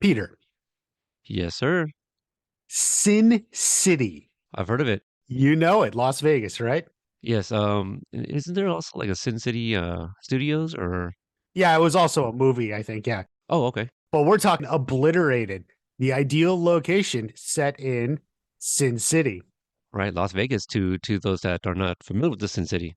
Peter, Yes, sir. Sin City. I've heard of it. You know it, Las Vegas, right? Yes. Isn't there also like a Sin City Studios or? Yeah, it was also a movie, I think. Yeah. Oh, okay. But we're talking Obliterated, the ideal location set in Sin City. Right, Las Vegas to those that are not familiar with the Sin City,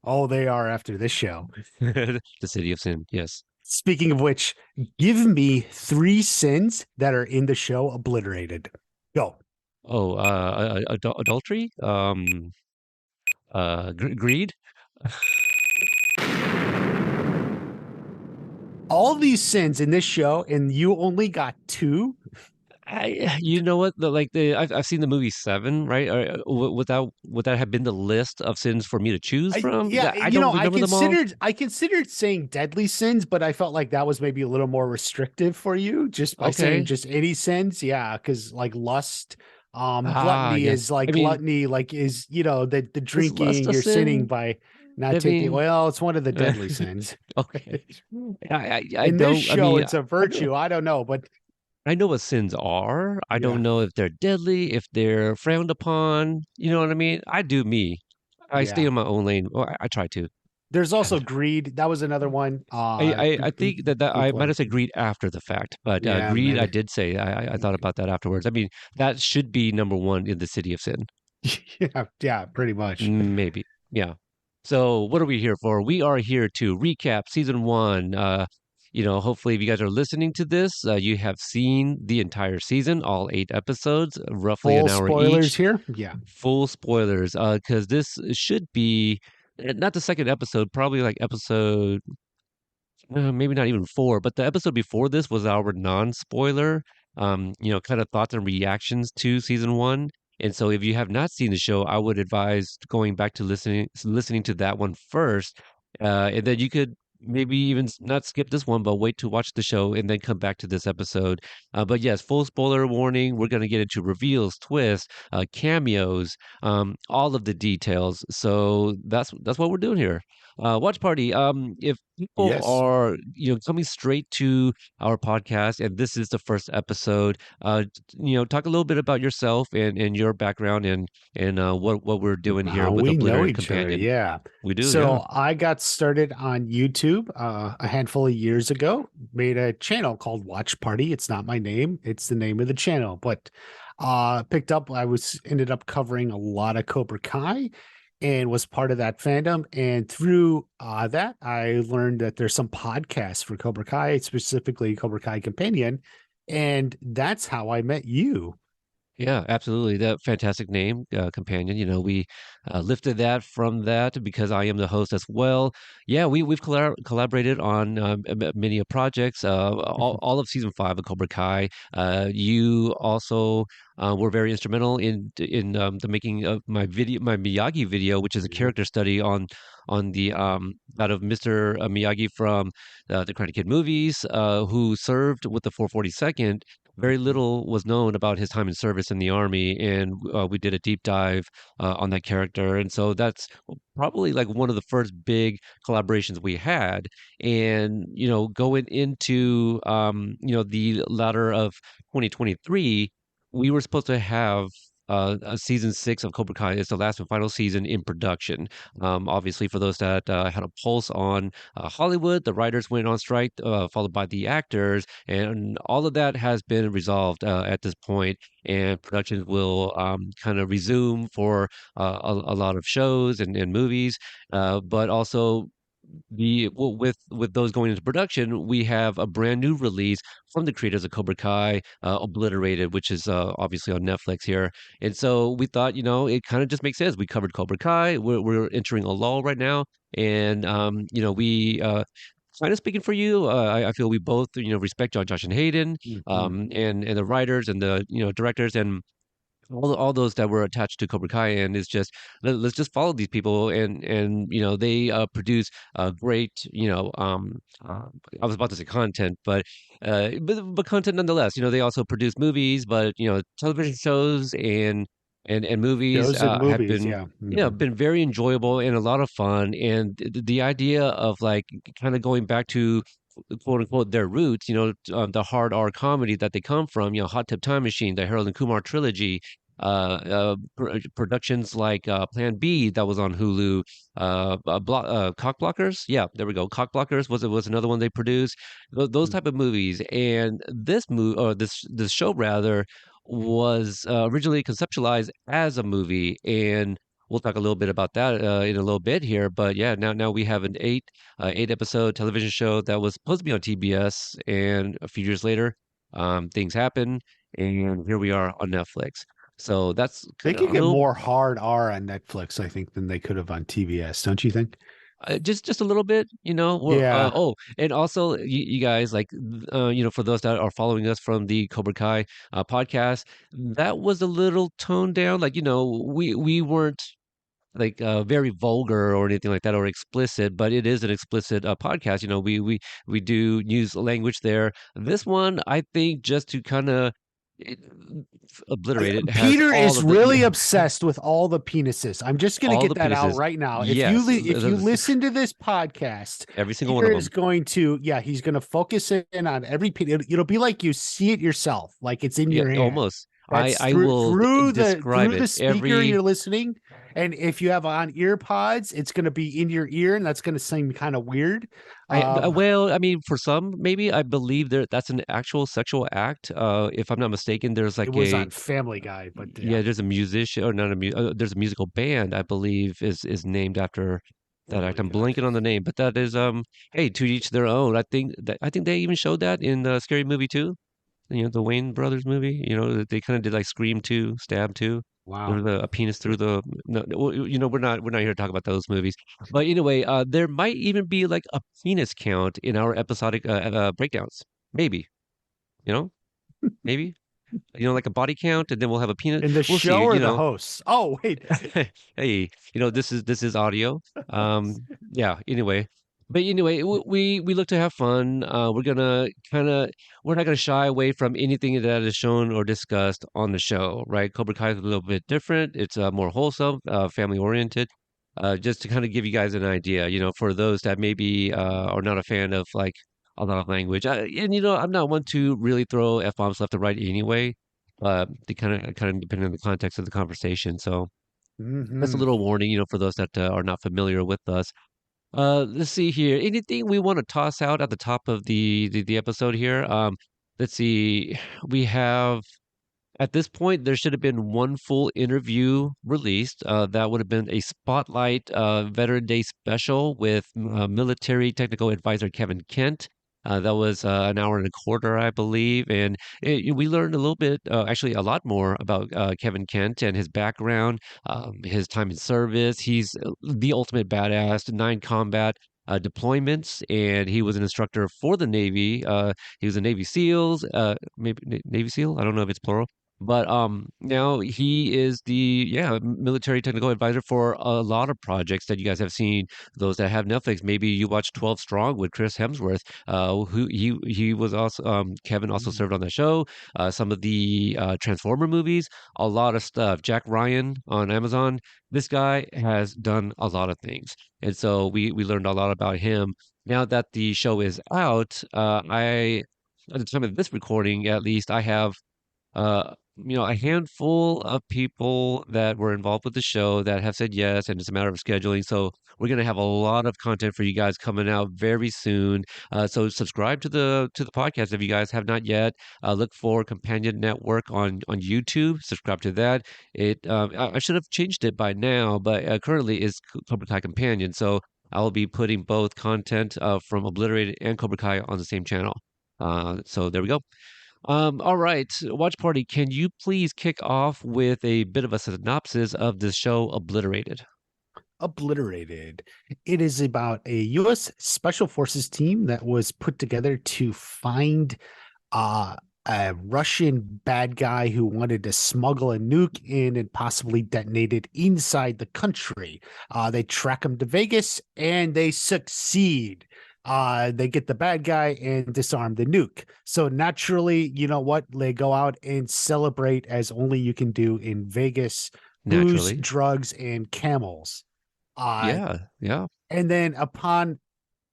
Oh, they are after this show. the city of sin. Yes. Speaking of which, give me three sins that are in the show Obliterated. Go. Oh, adultery. Greed. All these sins in this show, and you only got two. You know what? I've seen the movie Seven, right? Would that have been the list of sins for me to choose from? Yeah, I don't I remember them all. considered saying deadly sins, but I felt like that was maybe a little more restrictive for you just by saying Okay. just any sins. Yeah, because like lust, Ah, gluttony yes. is like I mean, gluttony, like is the is lust drinking, a you're sinning sin? by not I taking. mean, Well, it's one of the deadly sins. okay. I In this don't. I show, mean, it's a virtue. I don't know, but I know what sins are. I yeah, don't know if they're deadly, if they're frowned upon. You know what I mean? I do me. I stay yeah. in my own lane. Well, I try to. There's also greed. That was another one. I think that I might have said greed after the fact, but Yeah, greed I maybe. did say. I thought about that afterwards. I mean, that should be number one in the city of sin. Yeah, yeah, pretty much. Maybe. Yeah. So what are we here for? We are here to recap season one. Hopefully if you guys are listening to this, you have seen the entire season, all 8 episodes, roughly an Full hour spoilers each. here. Yeah. Full spoilers, because this should be not the second episode, probably like episode maybe not even four, but the episode before this was our non-spoiler, kind of thoughts and reactions to season one. And so if you have not seen the show, I would advise going back to listening to that one first. And then you could maybe even not skip this one, but wait to watch the show and then come back to this episode. But yes, full spoiler warning. We're going to get into reveals, twists, cameos, all of the details. So that's what we're doing here. Watch Party. If people Yes. are coming straight to our podcast and this is the first episode, talk a little bit about yourself and your background and what we're doing here How with we know Obliterated each other. Companion. Yeah. We do, yeah. So I got started on YouTube a handful of years ago, made a channel called Watch Party. It's not my name, it's the name of the channel, but picked up, ended up covering a lot of Cobra Kai and was part of that fandom. And through that, I learned that there's some podcasts for Cobra Kai, specifically Cobra Kai Companion. And that's how I met you. Yeah, absolutely. That fantastic name, companion. We lifted that from that because I am the host as well. Yeah, we've collaborated on many of projects. All of season five of Cobra Kai. You also were very instrumental in the making of my Miyagi video, which is a Yeah. character study on the out of Mr. Miyagi from the Karate Kid movies, who served with the 442nd. Very little was known about his time in service in the army, and we did a deep dive on that character. And so that's probably like one of the first big collaborations we had. And going into the latter of 2023, we were supposed to have a season six of Cobra Kai. It's the last and final season in production. Obviously, for those that had a pulse on Hollywood, the writers went on strike, followed by the actors, and all of that has been resolved at this point, and productions will kind of resume for a lot of shows and movies, but also with those going into production, we have a brand new release from the creators of Cobra Kai, Obliterated, which is obviously on Netflix here. And so we thought, it kind of just makes sense. We covered Cobra Kai. We're entering a lull right now, and we kind of speaking for you, I feel we both respect Josh and Hayden, Mhm. and the writers and the directors and all those that were attached to Cobra Kai, and it's just let's just follow these people, and they produce great uh, I was about to say content, but content nonetheless. They also produce movies, but television shows and movies Shows and have movies. been Yeah. Mhm. been very enjoyable and a lot of fun, and the idea of like kind of going back to quote unquote their roots, the hard R comedy that they come from, Hot Tub Time Machine, the Harold and Kumar trilogy, productions like Plan B that was on Hulu, Cock Blockers, yeah, there we go. Cock Blockers was another one they produced. Those type of movies, and this show rather was originally conceptualized as a movie, and we'll talk a little bit about that in a little bit here. But yeah, now we have an eight episode television show that was supposed to be on TBS, and a few years later, things happen, and here we are on Netflix. So that's They kind of could a get little, more hard R on Netflix, I think, than they could have on TBS, don't you think? just a little bit, Yeah. oh, and also you guys like, for those that are following us from the Cobra Kai podcast, that was a little toned down. Like, we weren't like very vulgar or anything like that, or explicit, but it is an explicit podcast. We do use language there. This one, I think, just to kind of obliterate it, has Peter all is of the, really obsessed with all the penises. I'm just going to all get the that out penises. right now. Yes, If you listen to this podcast, every single one Peter of is them. going to he's going to focus in on every penis. It'll be like you see it yourself, like it's in Yeah, your hand. almost. I That's I will describe through it the speaker every. you're listening, and if you have on ear pods, it's going to be in your ear, and that's going to seem kind of weird. Um, Well, I mean, for some, maybe I believe that's an actual sexual act. If I'm not mistaken, there's it like was on Family Guy, but yeah. yeah, there's a musician, or not there's a musical band, I believe, is named after Oh that act. my I'm God. blanking on the name, but that is, hey, to each their own. I think they even showed that in the Scary Movie 2, the Wayne brothers movie. They kind of did like Scream 2, Stab 2. There Wow. was a penis through the, no, no, well, we're not here to talk about those movies. But anyway, there might even be like a penis count in our episodic breakdowns. Maybe, you know, maybe, like a body count, and then we'll have a penis. In the We'll see, show or the hosts? Oh, wait. Hey, this is audio. Yeah. Anyway, but anyway, we look to have fun. We're not gonna shy away from anything that is shown or discussed on the show, right? Cobra Kai is a little bit different. It's more wholesome, family oriented. Just to kind of give you guys an idea, for those that maybe are not a fan of like a lot of language, and I'm not one to really throw f bombs left and right anyway. They kind of depend on the context of the conversation. So that's a Hmm. little warning, for those that are not familiar with us. Let's see here. Anything we want to toss out at the top of the episode here? Let's see. We have, at this point, there should have been one full interview released. That would have been a Spotlight Veteran Day special with military technical advisor Kevin Kent. That was an hour and a quarter, I believe, and we learned a little bit, actually a lot more about Kevin Kent and his background, his time in service. He's the ultimate badass, 9 combat deployments, and he was an instructor for the Navy. He was a Navy SEALs, maybe Navy SEAL. I don't know if it's plural, but now he is the, military technical advisor for a lot of projects that you guys have seen. Those that have Netflix, maybe you watch 12 Strong with Chris Hemsworth. Who he was also, Kevin also served on the show. Some of the Transformer movies, a lot of stuff. Jack Ryan on Amazon. This guy has done a lot of things, and so we learned a lot about him. Now that the show is out, I at the time of this recording, at least, I have a handful of people that were involved with the show that have said yes, and it's a matter of scheduling. So we're gonna have a lot of content for you guys coming out very soon. So subscribe to the podcast if you guys have not yet. Look for Companion Network on YouTube. Subscribe to that. I should have changed it by now, but currently is Cobra Kai Companion. So I will be putting both content from Obliterated and Cobra Kai on the same channel. So there we go. All right, Watch Party, can you please kick off with a bit of a synopsis of the show Obliterated? Obliterated. It is about a U.S. Special Forces team that was put together to find uh, a Russian bad guy who wanted to smuggle a nuke in and possibly detonate it inside the country. They track him to Vegas and they succeed. They get the bad guy and disarm the nuke. So naturally, you know what? They go out and celebrate as only you can do in Vegas: booze, Naturally. drugs, and camels. Uh, Yeah, yeah. and then upon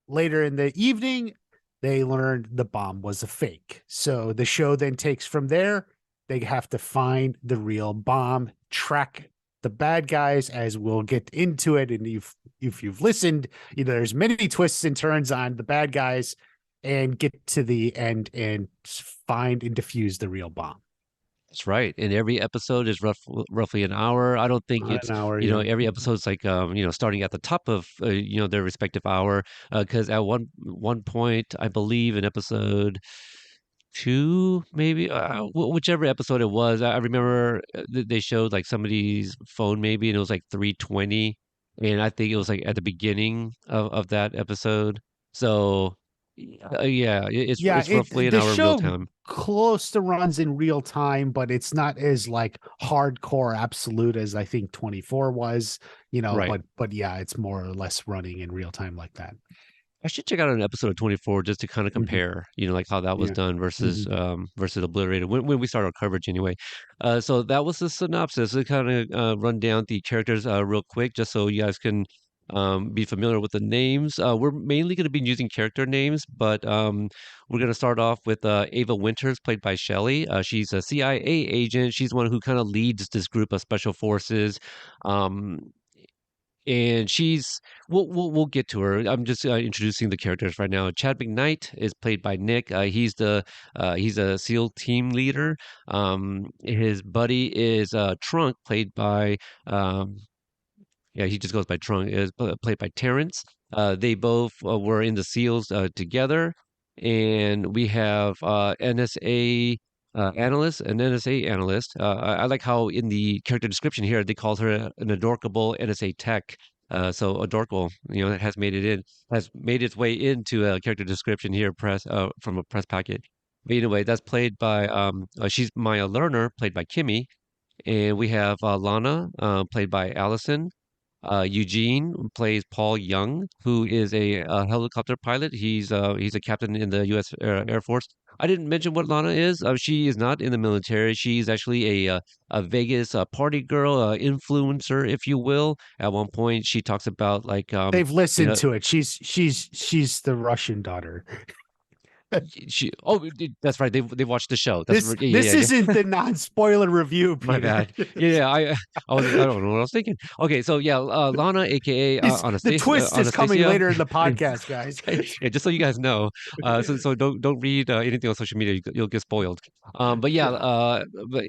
later in the evening, they learned the bomb was a fake. So the show then takes from there. They have to find the real bomb, track the bad guys, as we'll get into it. And if you've listened, there's many twists and turns on the bad guys, and get to the end and find and defuse the real bomb. That's right. And every episode is roughly an hour. I don't think About it's, an hour, yeah. every episode's like, starting at the top of, their respective hour. Because at one point, I believe in episode two, maybe, whichever episode it was, I remember they showed like somebody's phone maybe, and it was like 3:20, and I think it was like at the beginning of that episode. So, yeah, Yeah, it's roughly an the hour in real show time. close to runs in real time, but it's not as like hardcore absolute as I think 24 was, Right. but yeah, it's more or less running in real time like that. I should check out an episode of 24 just to kind of Hmm. compare, like how that was Yeah. done Hmm. versus Obliterated when we start our coverage anyway. So that was the synopsis. To kind of run down the characters real quick, just so you guys can be familiar with the names. We're mainly going to be using character names, but we're going to start off with Ava Winters, played by Shelley. She's a CIA agent. She's one who kind of leads this group of special forces. Um, and we'll get to her. I'm just introducing the characters right now. Chad McKnight is played by Nick. He's a SEAL team leader. His buddy is Trunk, played by yeah, he just goes by Trunk, is played by Terrence. They both were in the SEALs together, and we have NSA an NSA analyst. I like how in the character description here they called her an adorkable NSA tech. So adorkable, that has made its way into a character description here, press from a press packet. But anyway, that's played by she's Maya Lerner, played by Kimmy, and we have Lana, played by Allison. Eugene plays Paul Young, who is a helicopter pilot. He's a captain in the U.S. Air Force. I didn't mention what Lana is. She is not in the military. She's actually a Vegas party girl, influencer, if you will. At one point, she talks about like They've you listened know to it. She's the Russian daughter. she. Oh, that's right. They watched the show. That's This yeah, this yeah, yeah. isn't the non-spoiler review, My Peter. bad. Yeah, I don't know what I was thinking. Okay, so yeah, Lana, aka The twist is coming Anastasia. later in the podcast, guys. Yeah, just so you guys know. So don't read anything on social media. You'll get spoiled. Yeah. But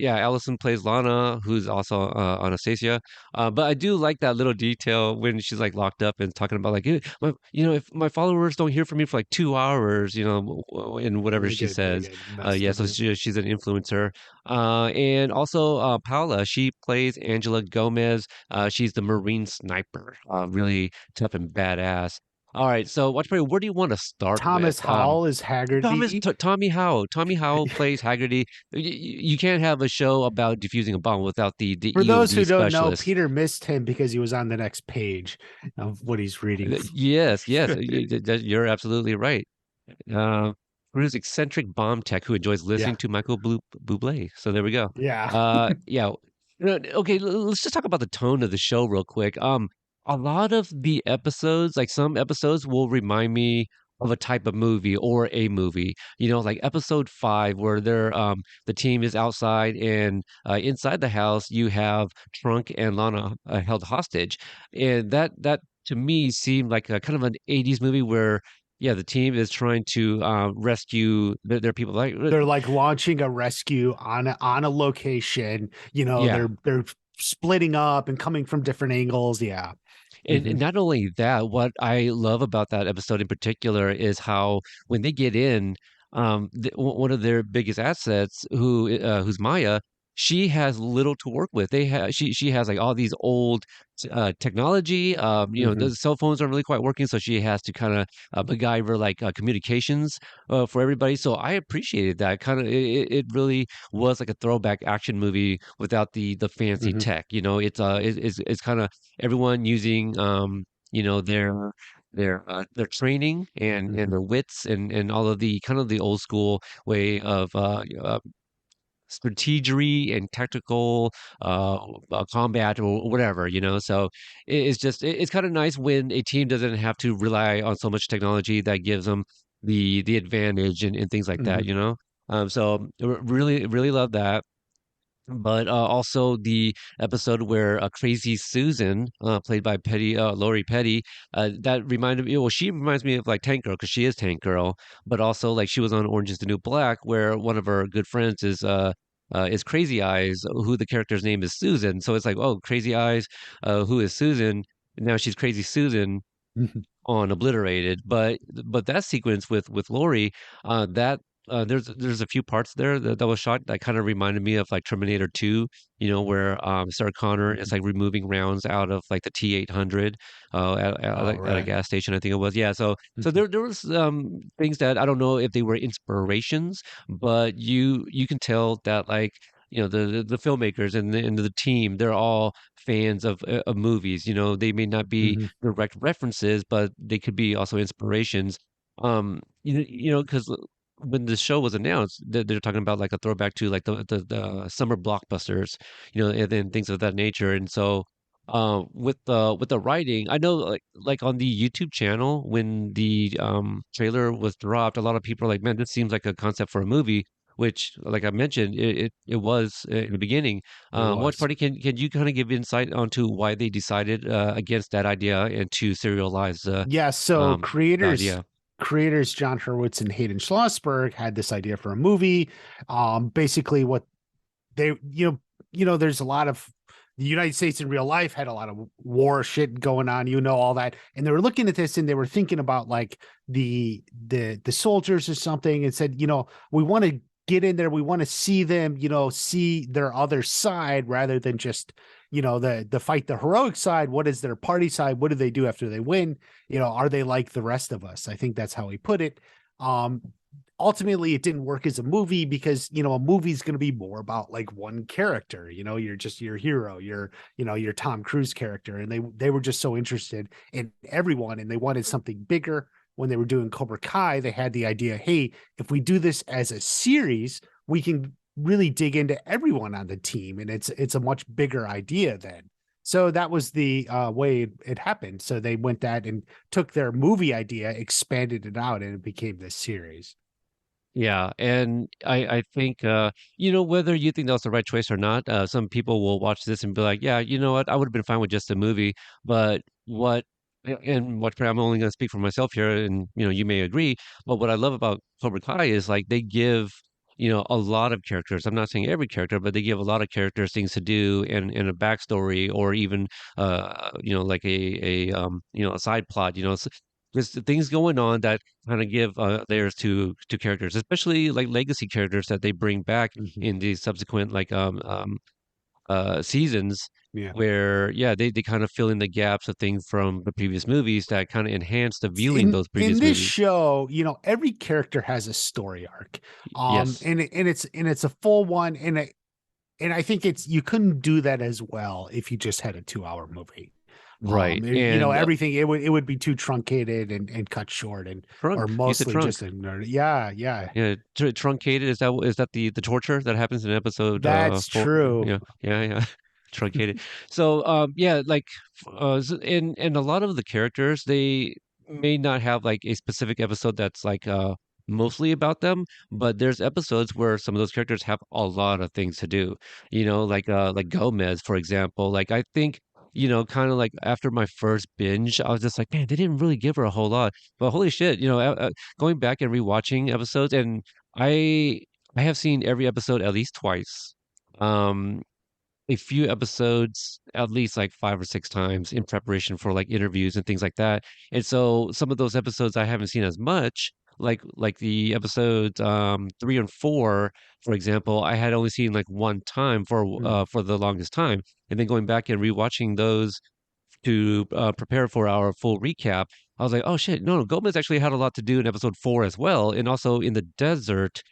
yeah, Allison plays Lana, who's also Anastasia. But I do like that little detail when she's like locked up and talking about like, if my followers don't hear from me for like 2 hours, in whatever They she they says. get messed Yeah, up. so Yeah. she's an influencer. And also Paula, she plays Angela Gomez. She's the Marine sniper, really tough and badass. All right, so Watch Party, where do you want to start with? Thomas Howell is Hagerty. Tommy Howell. Tommy Howell plays Hagerty. You can't have a show about defusing a bomb without the For those EOD who don't know, specialist. Peter missed him because he was on the next page of what he's reading. Yes, yes, you're absolutely right. Uh, for his eccentric bomb tech who enjoys Yeah. listening to Michael Bublé. So there we go. Yeah. Yeah. Okay, let's just talk about the tone of the show real quick. A lot of the episodes, like some episodes, will remind me of a type of movie or a movie. Like episode 5, where the team is outside and inside the house, you have Trunk and Lana held hostage, and that to me seemed like a kind of an 80s movie where yeah, the team is trying to rescue their people. Like, They're like launching a rescue on a location. yeah, They're splitting up and coming from different angles. Yeah. and Hmm. not only that, what I love about that episode in particular is how when they get in, one of their biggest assets, who's Maya, she has little to work with. She has like all these old technology. Hmm. The cell phones aren't really quite working, so she has to kind of MacGyver like communications for everybody. So I appreciated that. Kind of, it really was like a throwback action movie without the fancy Hmm. tech. It's kind of everyone using their training and Hmm. their wits and all of the kind of the old school way of strategery and tactical combat or whatever. So it's just it's kind of nice when a team doesn't have to rely on so much technology that gives them the advantage and things like that, Hmm. So really really love that. But also the episode where Crazy Susan, played by Lori Petty, that reminded me. Well, she reminds me of like Tank Girl because she is Tank Girl, but also like she was on Orange Is the New Black, where one of her good friends is Crazy Eyes, who the character's name is Susan. So it's like, oh, Crazy Eyes, who is Susan? Now she's Crazy Susan on Obliterated, but that sequence with Lori, that there's a few parts there that was shot that kind of reminded me of like Terminator 2, where Sarah Connor is like removing rounds out of like the T-800 Oh, at a right. gas station, I think it was. Yeah, so Mhm. there was things that I don't know if they were inspirations, but you can tell that like the filmmakers and the team, they're all fans of movies. They may not be Mhm. direct references, but they could be also inspirations. Because when the show was announced, they're talking about like a throwback to like the summer blockbusters, and then things of that nature. And so, with the writing, I know like on the YouTube channel when the trailer was dropped, a lot of people are like, "Man, this seems like a concept for a movie." Which, like I mentioned, it was in the beginning. It Watch was. Party, can you kind of give insight onto why they decided against that idea and to serialize Yeah, so the creators idea? creators John Hurwitz and Hayden Schlossberg had this idea for a movie. Basically what they there's a lot of the United States in real life had a lot of war shit going on, all that. And they were looking at this and they were thinking about like the soldiers or something and said, we want to get in there, we want to see them, see their other side rather than just, the fight the heroic side. What is their party side? What do they do after they win? Are they like the rest of us? I think that's how he put it. Um, Ultimately it didn't work as a movie because a movie's going to be more about like one character. You're just your hero, your Tom Cruise character, and they were just so interested in everyone and they wanted something bigger. When they were doing Cobra Kai, they had the idea, hey, if we do this as a series, we can really dig into everyone on the team, and it's a much bigger idea then. So that was the way it happened. So they went that and took their movie idea, expanded it out, and it became this series. Yeah, and I think whether you think that was the right choice or not, some people will watch this and be like, yeah, you know what, I would have been fine with just a movie. But I'm only going to speak for myself here, and you may agree. But what I love about Cobra Kai is like they give a lot of characters. I'm not saying every character, but they give a lot of characters things to do and a backstory, or even like a side plot. There's things going on that kind of give layers to characters, especially like legacy characters that they bring back Mhm. in the subsequent like seasons, Yeah. where they kind of fill in the gaps of things from the previous movies that kind of enhance the viewing in those in previous this movies. show, every character has a story arc. Yes, And it's a full one, and I think it's you couldn't do that as well if you just had a 2-hour movie. right. Everything it would be too truncated and cut short, and or Trunk. You said mostly trunk. just a nerd. Yeah, yeah. Yeah, truncated. Is that the torture that happens in episode That's four? true. Yeah, yeah, yeah. Truncated. So yeah, like and a lot of the characters, they may not have like a specific episode that's like mostly about them, but there's episodes where some of those characters have a lot of things to do. Like Gomez, for example. Like I think kind of like after my first binge, I was just like, man, they didn't really give her a whole lot. But holy shit, going back and rewatching episodes, and I I have seen every episode at least twice. Um, a few episodes at least like 5 or 6 times in preparation for like interviews and things like that. And so some of those episodes I haven't seen as much, like the episodes 3 and 4, for example, I had only seen like one time Mm. for the longest time. And then going back and rewatching those to prepare for our full recap, I was like, oh shit, no, Gomez actually had a lot to do in episode 4 as well, and also in the desert,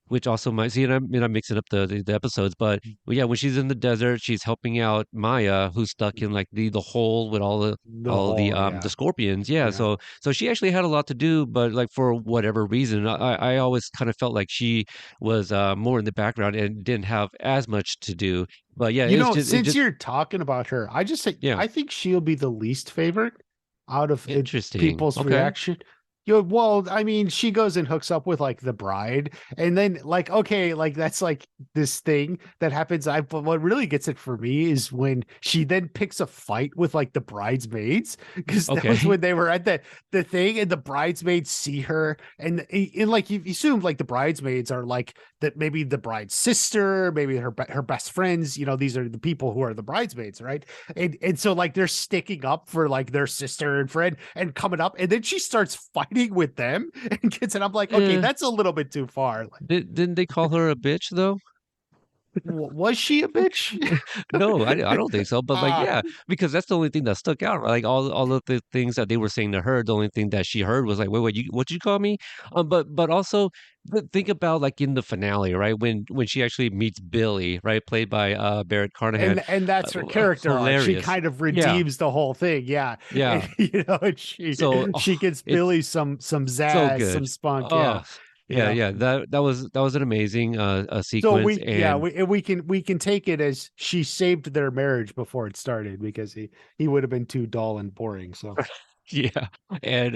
which also might see, and I'm mixing up the episodes, but well, yeah, when she's in the desert, she's helping out Maya, who's stuck in like the hole with The all whole. the scorpions. Yeah, Yeah. so she actually had a lot to do, but like for whatever reason, I always kind of felt like she was more in the background and didn't have as much to do. But yeah, it Since just you're talking about her, yeah, I think she'll be the least favorite out of interesting. people's Okay. reaction. well, I mean, she goes and hooks up with like the bride, and then like, okay, like that's like this thing that happens. But what really gets it for me is when she then picks a fight with like the bridesmaids, because that was Okay. when they were at the thing, and the bridesmaids see her, and like you assume like the bridesmaids are like that, maybe the bride's sister, maybe her best friends. These are the people who are the bridesmaids, right? And so like they're sticking up for like their sister and friend and coming up, and then she starts fighting with them and gets it. I'm like, okay, Eh, that's a little bit too far. Like, didn't they call her a bitch though? was she a bitch? No, I don't think so. But like, uh yeah, because that's the only thing that stuck out. Right? Like all of the things that they were saying to her, the only thing that she heard was like, wait, what you call me? But also think about like in the finale, right? When she actually meets Billy, right, played by Barrett Carnahan, and that's her character arc. She hilarious. kind of Yeah, redeems the whole thing. Yeah. yeah. And and she So she gets it's Billy some so zazz, good. some spunk. Oh, Yeah. yeah, Yeah. yeah. That was an amazing So sequence, and we can take it as she saved their marriage before it started, because he would have been too dull and boring. So yeah, and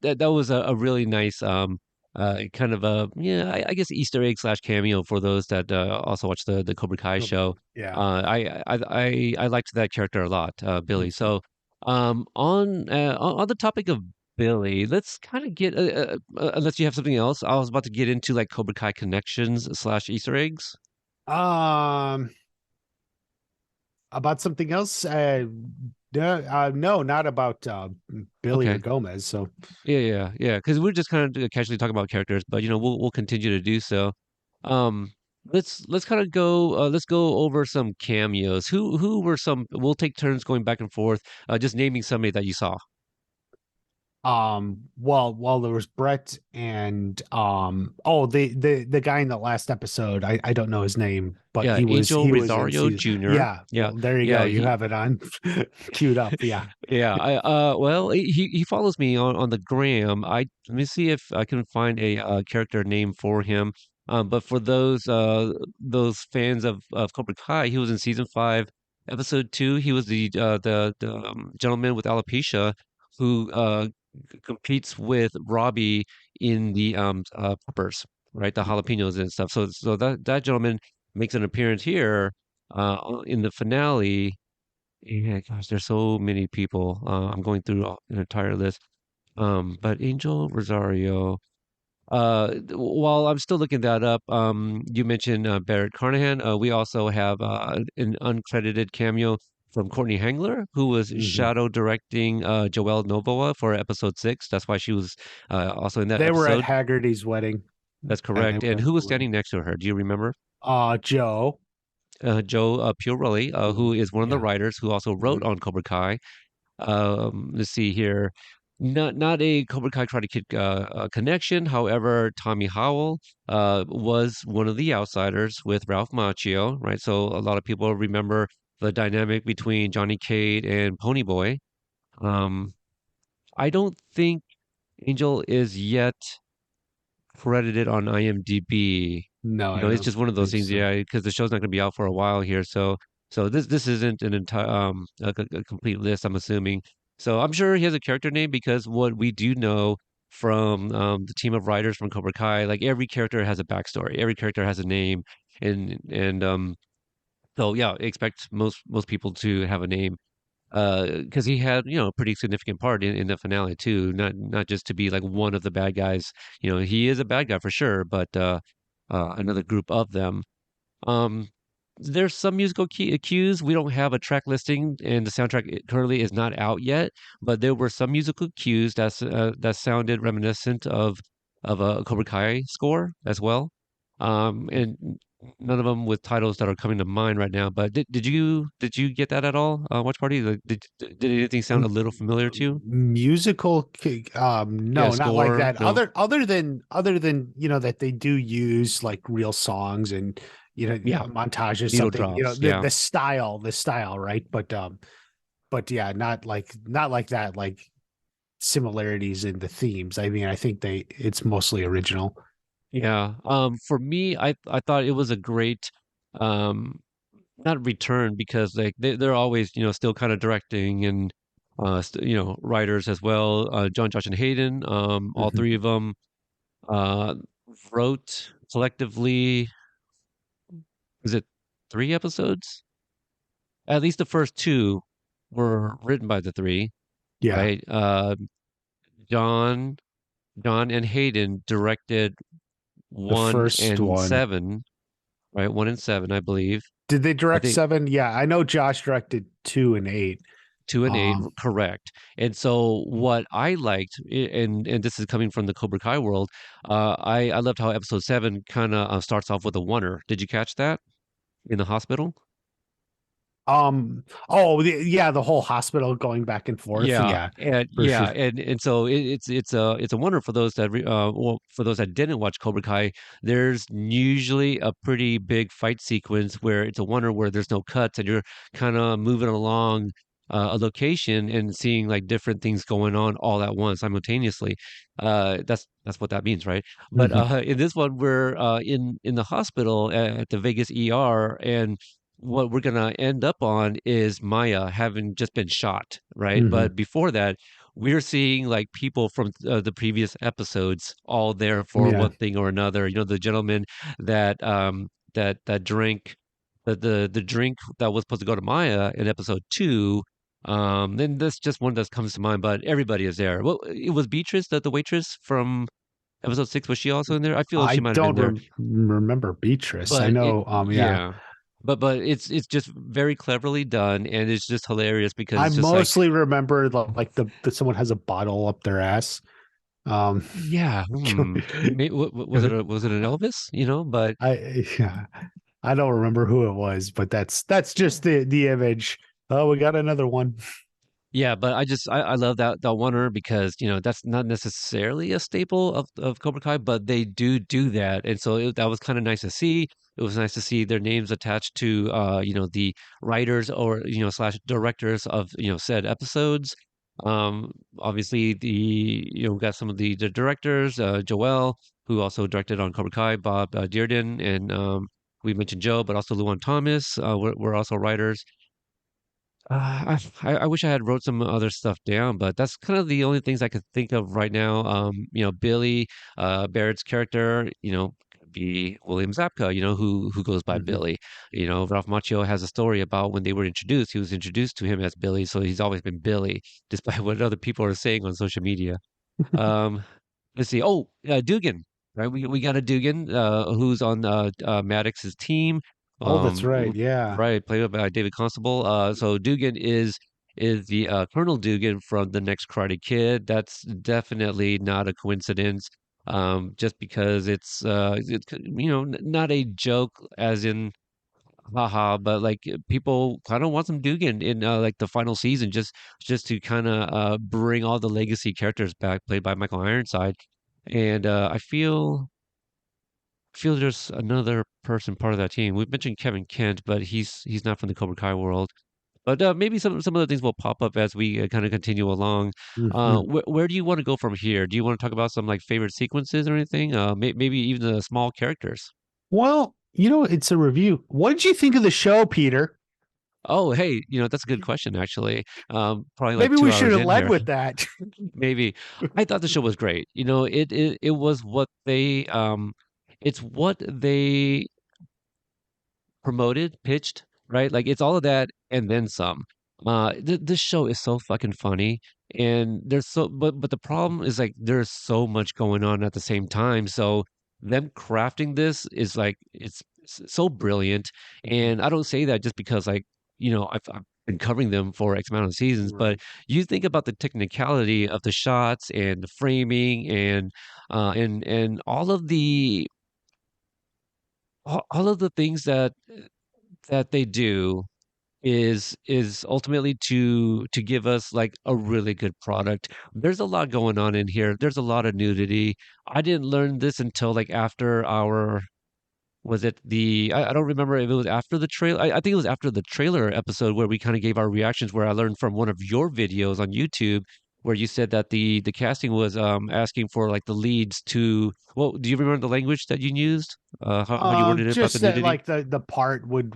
that was a really nice kind of a yeah I guess Easter egg slash cameo for those that also watch the Cobra Kai show. yeah. I liked that character a lot, Billy. Mhm. So on the topic of Billy, let's kind of get unless you have something else. I was about to get into like Cobra Kai connections slash Easter eggs. Um, about something else? No, not about Billy or Okay. Gomez. So, Yeah. Because we're just kind of casually talking about characters, but we'll continue to do so. Um, let's kind of go. Let's go over some cameos. Who were some? We'll take turns going back and forth. Just naming somebody that you saw. well, there was Brett and oh, the guy in the last episode. I don't know his name, but Yeah, he was Angel he was in Rosario season. Jr. Yeah. Yeah, Well, there you yeah. go. You He have it on queued up. Yeah. Yeah, well, he follows me on the gram. Let me see if I can find a character name for him. But for those fans of Cobra Kai, he was in season 5, episode 2. He was the gentleman with alopecia who competes with Robbie in the peppers, right? The jalapenos and stuff. So that gentleman makes an appearance here in the finale. Yeah, gosh, there's so many people. I'm going through an entire list. But Angel Rosario. While I'm still looking that up, you mentioned Barrett Carnahan. We also have an uncredited cameo from Courtney Hengler, who was Mhm. shadow directing Joelle Novoa for episode 6. That's why she was also in that They were at episode. Hagerty's wedding, That's and they correct. were And at who the was wedding. standing next to her? Do you remember? Joe. Joe Piorelli, who is one of the Yeah. writers who also wrote Mhm. on Cobra Kai. Let's see here. Not a Cobra Kai Karate Kid connection. However, Tommy Howell was one of the outsiders with Ralph Macchio, right? So a lot of people remember the dynamic between Johnny Cade and Ponyboy. Um, I don't think Angel is yet credited on IMDb. No, I It's don't just one of those think things, so. yeah, because the show's not going to be out for a while here. So this isn't an entire a complete list, I'm assuming. So I'm sure he has a character name because what we do know from the team of writers from Cobra Kai, like every character has a backstory, every character has a name, and so yeah, expect most people to have a name because he had a pretty significant part in the finale too, not just to be like one of the bad guys. He is a bad guy for sure, but another group of them. um there's some musical cues. We don't have a track listing, and the soundtrack currently is not out yet, but there were some musical cues that sounded reminiscent of a Cobra Kai score as well. And none of them with titles that are coming to mind right now. But did you get that at all? Watch Party? Like, did anything sound a M- little familiar to you? Yeah, no, not like score. that. No. Other than that they do use like real songs, and Yeah, a montage or needle something, drops. the Yeah. the style, right? But yeah, not like that, like similarities in the themes. I mean, I think it's mostly original. Yeah. For me, I thought it was a great, um, not return because like they're always still kind of directing, writers as well. John, Josh, and Hayden. All Hmm. three of them uh, wrote collectively. Is it 3 episodes? At least the first two were written by the three, Yeah, right? John, John and Hayden directed the one first and one. seven, right? One and seven, I believe. Did they I direct think 7? Yeah, I know Josh directed 2 and 8. two and eight, Um, correct. And so what I liked, and this is coming from the Cobra Kai world, I loved how episode seven kind of starts off with a oneer. Did you catch that in the hospital? oh, yeah, the whole hospital going back and forth. Yeah, Yeah, and for yeah, sure. and so it's a wonder for those that well, for those that didn't watch Cobra Kai. There's usually a pretty big fight sequence where it's a wonder where there's no cuts and you're kind of moving along a location and seeing like different things going on all at once simultaneously. That's what that means, right? But Hmm. in this one, we're in the hospital at the Vegas ER, and what we're gonna end up on is Maya having just been shot, right? Hmm. But before that, we're seeing like people from the previous episodes all there for Yeah. one thing or another. You know, the gentleman that drank the drink that was supposed to go to Maya in episode two. Then that's just one that comes to mind, but everybody is there. Well, it was Beatrice, the waitress from episode six. Was she also in there? I feel I she might have been don't there, remember Beatrice. I but know. Yeah. yeah, but it's just very cleverly done, and it's just hilarious because I it's just like, mostly remember like the someone has a bottle up their ass. Um, yeah, was it an Elvis? You know, but yeah, I don't remember who it was, but that's just the image. Oh, we got another one. yeah, but I love that oneer because that's not necessarily a staple of Cobra Kai, but they do that, and so that was kind of nice to see. It was nice to see their names attached to the writers or slash directors of said episodes. Obviously got some of the directors, Joel, who also directed on Cobra Kai, Bob Dearden, and we mentioned Joe, but also Luan Thomas were also writers. I wish I had wrote some other stuff down, but that's kind of the only things I could think of right now. Billy, Barrett's character, could be William Zabka, who goes by Hmm. Billy. Ralph Macchio has a story about when they were introduced. He was introduced to him as Billy, so he's always been Billy, despite what other people are saying on social media. Um, let's see. Oh, Dugan, right? We got a Dugan who's on Maddox's team. Oh, that's right. Yeah. Right, played by David Constable. So Dugan is the Colonel Dugan from the next Karate Kid. That's definitely not a coincidence. Just because it's not a joke as in haha, but like people kind of want some Dugan in like the final season, just to kind of bring all the legacy characters back, played by Michael Ironside. And I feel there's another person part of that team. We've mentioned Kevin Kent, but he's not from the Cobra Kai world. But maybe some of the things will pop up as we kind of continue along. Hmm. Where do you want to go from here? Do you want to talk about some like favorite sequences or anything? Maybe even the small characters. Well, it's a review. What did you think of the show, Peter? Oh, hey, that's a good question, actually. Probably like Maybe we two should hours have in led here, with that. maybe. I thought the show was great. It was what it's what they promoted, pitched, right? Like it's all of that and then some. This show is so fucking funny, and but the problem is like there's so much going on at the same time. So them crafting this is like so brilliant, and I don't say that just because like I've been covering them for X amount of seasons, but Right. you think about the technicality of the shots and the framing and all of the things that they do is ultimately to give us like a really good product. There's a lot going on in here. There's a lot of nudity. I didn't learn this until like after our was it the I don't remember if it was after the trailer. I think it was after the trailer episode where we kind of gave our reactions where I learned from one of your videos on YouTube where you said that the casting was asking for like the leads to, well, do you remember the language that you used? How you worded it about the Just that nudity? like the part would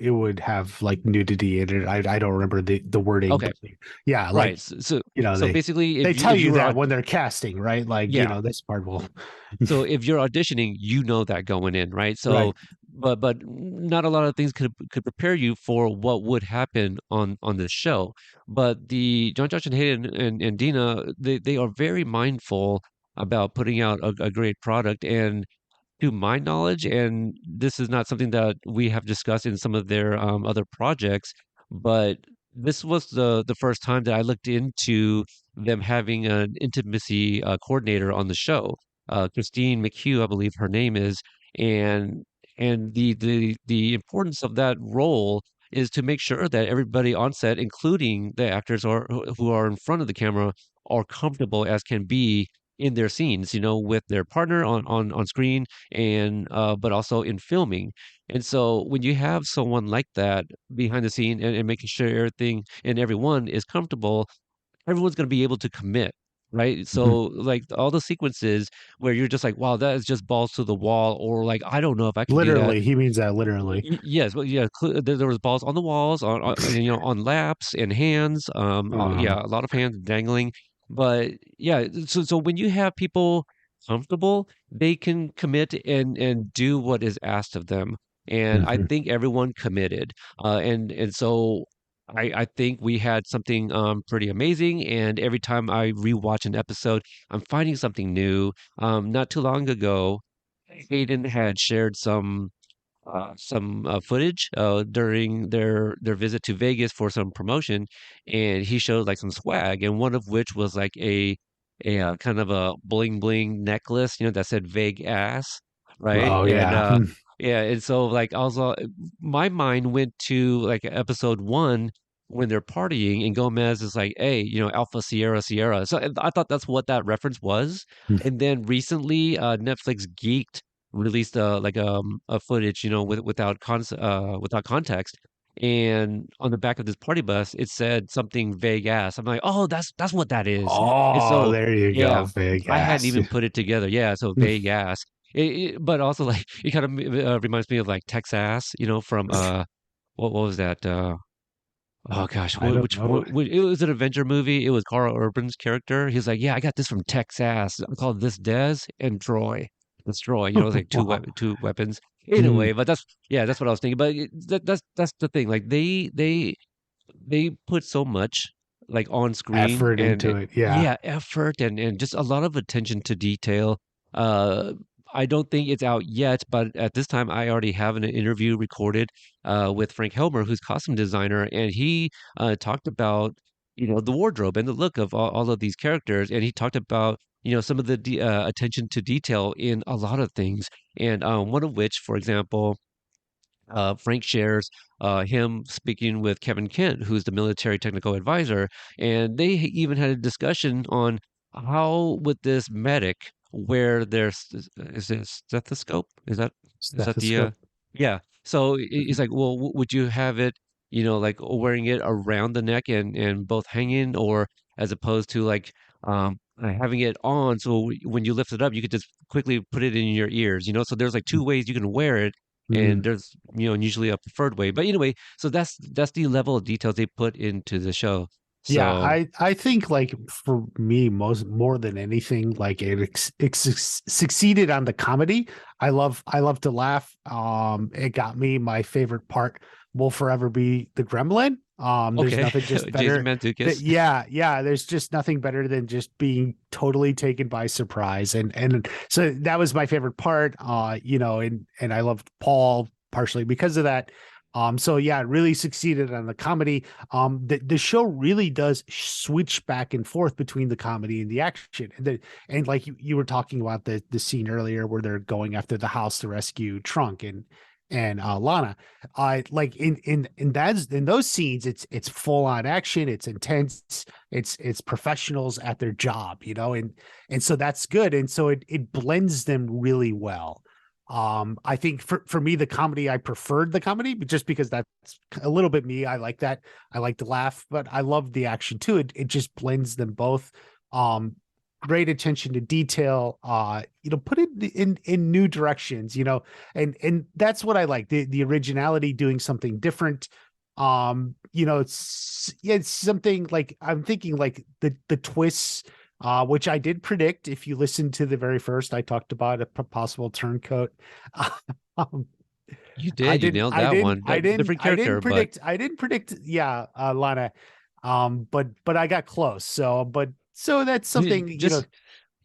it would have like nudity in it. I don't remember the wording, Okay, but yeah, like right. So you know basically, they tell if you you were that when they're casting, right? Like you yeah, know this part will so if you're auditioning, you know that going in, right? So, right. but not a lot of things could prepare you for what would happen on this show. But the John Josh and Hayden and Dina, they are very mindful about putting out a great product. And to my knowledge, and this is not something that we have discussed in some of their other projects, but this was the first time that I looked into them having an intimacy coordinator on the show. Christine McHugh, I believe her name is, and the importance of that role is to make sure that everybody on set, including the actors or who are in front of the camera, are comfortable as can be in their scenes, with their partner on screen and but also in filming. And so when you have someone like that behind the scene and making sure everything and everyone is comfortable, everyone's going to be able to commit, right? Mhm. So like all the sequences where you're just like, wow, that is just balls to the wall, or like, I don't know if I can do that. Literally, he means that literally. Yes, well, yeah, there was balls on the walls, on laps and hands. Uh, Yeah, a lot of hands dangling. But yeah, so when you have people comfortable, they can commit and do what is asked of them. And I mhm. think everyone committed. And so I think we had something pretty amazing. And every time I rewatch an episode, I'm finding something new. Not too long ago, Hayden had shared some footage during their visit to Vegas for some promotion, and he showed like some swag, and one of which was like a kind of a bling bling necklace, that said "vague ass," right? Oh And yeah. yeah, and so like also my mind went to like episode one when they're partying, and Gomez is like, "Hey, Alpha Sierra Sierra." So I thought that's what that reference was. And then recently, Netflix geeked released like a footage, without context. And on the back of this party bus, it said something vague ass. I'm like, oh, that's what that is. And Oh, so, there you go, yeah, big I hadn't ass. even put it together. Yeah, so vague ass. But also like it kind of reminds me of like Texas, from what was that? Oh gosh, I don't which one? know. It was an adventure movie. It was Carl Urban's character. He's like, "Yeah, I got this from Texas. I call this Des and Troy. It's Troy. It's like two weapons. Mm, Anyway, but that's what I was thinking. But that's the thing. Like they put so much like on screen effort and into it. Yeah. yeah, effort and just a lot of attention to detail. Uh, I don't think it's out yet, but at this time, I already have an interview recorded with Frank Helmer, who's costume designer, and he talked about the wardrobe and the look of all of these characters, and he talked about some of the attention to detail in a lot of things, and one of which, for example. Frank shares him speaking with Kevin Kent, who's the military technical advisor, and they even had a discussion on how would this medic wear their is it a stethoscope? Is that the Stethoscope. yeah? So he's like, well, would you have it, like wearing it around the neck and both hanging, or as opposed to like having it on, so when you lift it up, you could just quickly put it in your ears, So there's like two ways you can wear it and Mm. there's usually a preferred way, but anyway, so that's the level of details they put into the show. Yeah, So I think like for me most more than anything, like it succeeded on the comedy. I love to laugh. It got me my favorite part will forever be the gremlin. There's okay. nothing just Jason better that Mantzoukas. yeah, there's just nothing better than just being totally taken by surprise. And so that was my favorite part. And I loved Paul partially because of that. So yeah, it really succeeded on the comedy. The show really does switch back and forth between the comedy and the action. And like you were talking about the scene earlier where they're going after the house to rescue Trunk and Lana. Like in those scenes, it's full on action, it's intense, it's professionals at their job, and so that's good. And so it blends them really well. I think for me, the comedy, I preferred the comedy, but just because that's a little bit me. I like that. I like to laugh, but I love the action too. It just blends them both. Um, Great attention to detail. Put it in new directions. And that's what I like. The originality, doing something different. It's something like I'm thinking like the twists, which I did predict. If you listen to the very first, I talked about a possible turncoat. Um, You did. You nailed that one. Different character, but I didn't predict. Yeah, Lana. But I got close. So that's something,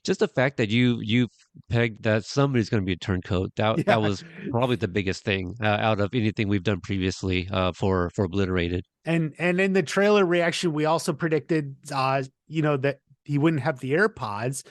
just the fact that you pegged that somebody's going to be a turncoat, that yeah. was probably the biggest thing out of anything we've done previously for Obliterated. And in the trailer reaction, we also predicted, that he wouldn't have the AirPods.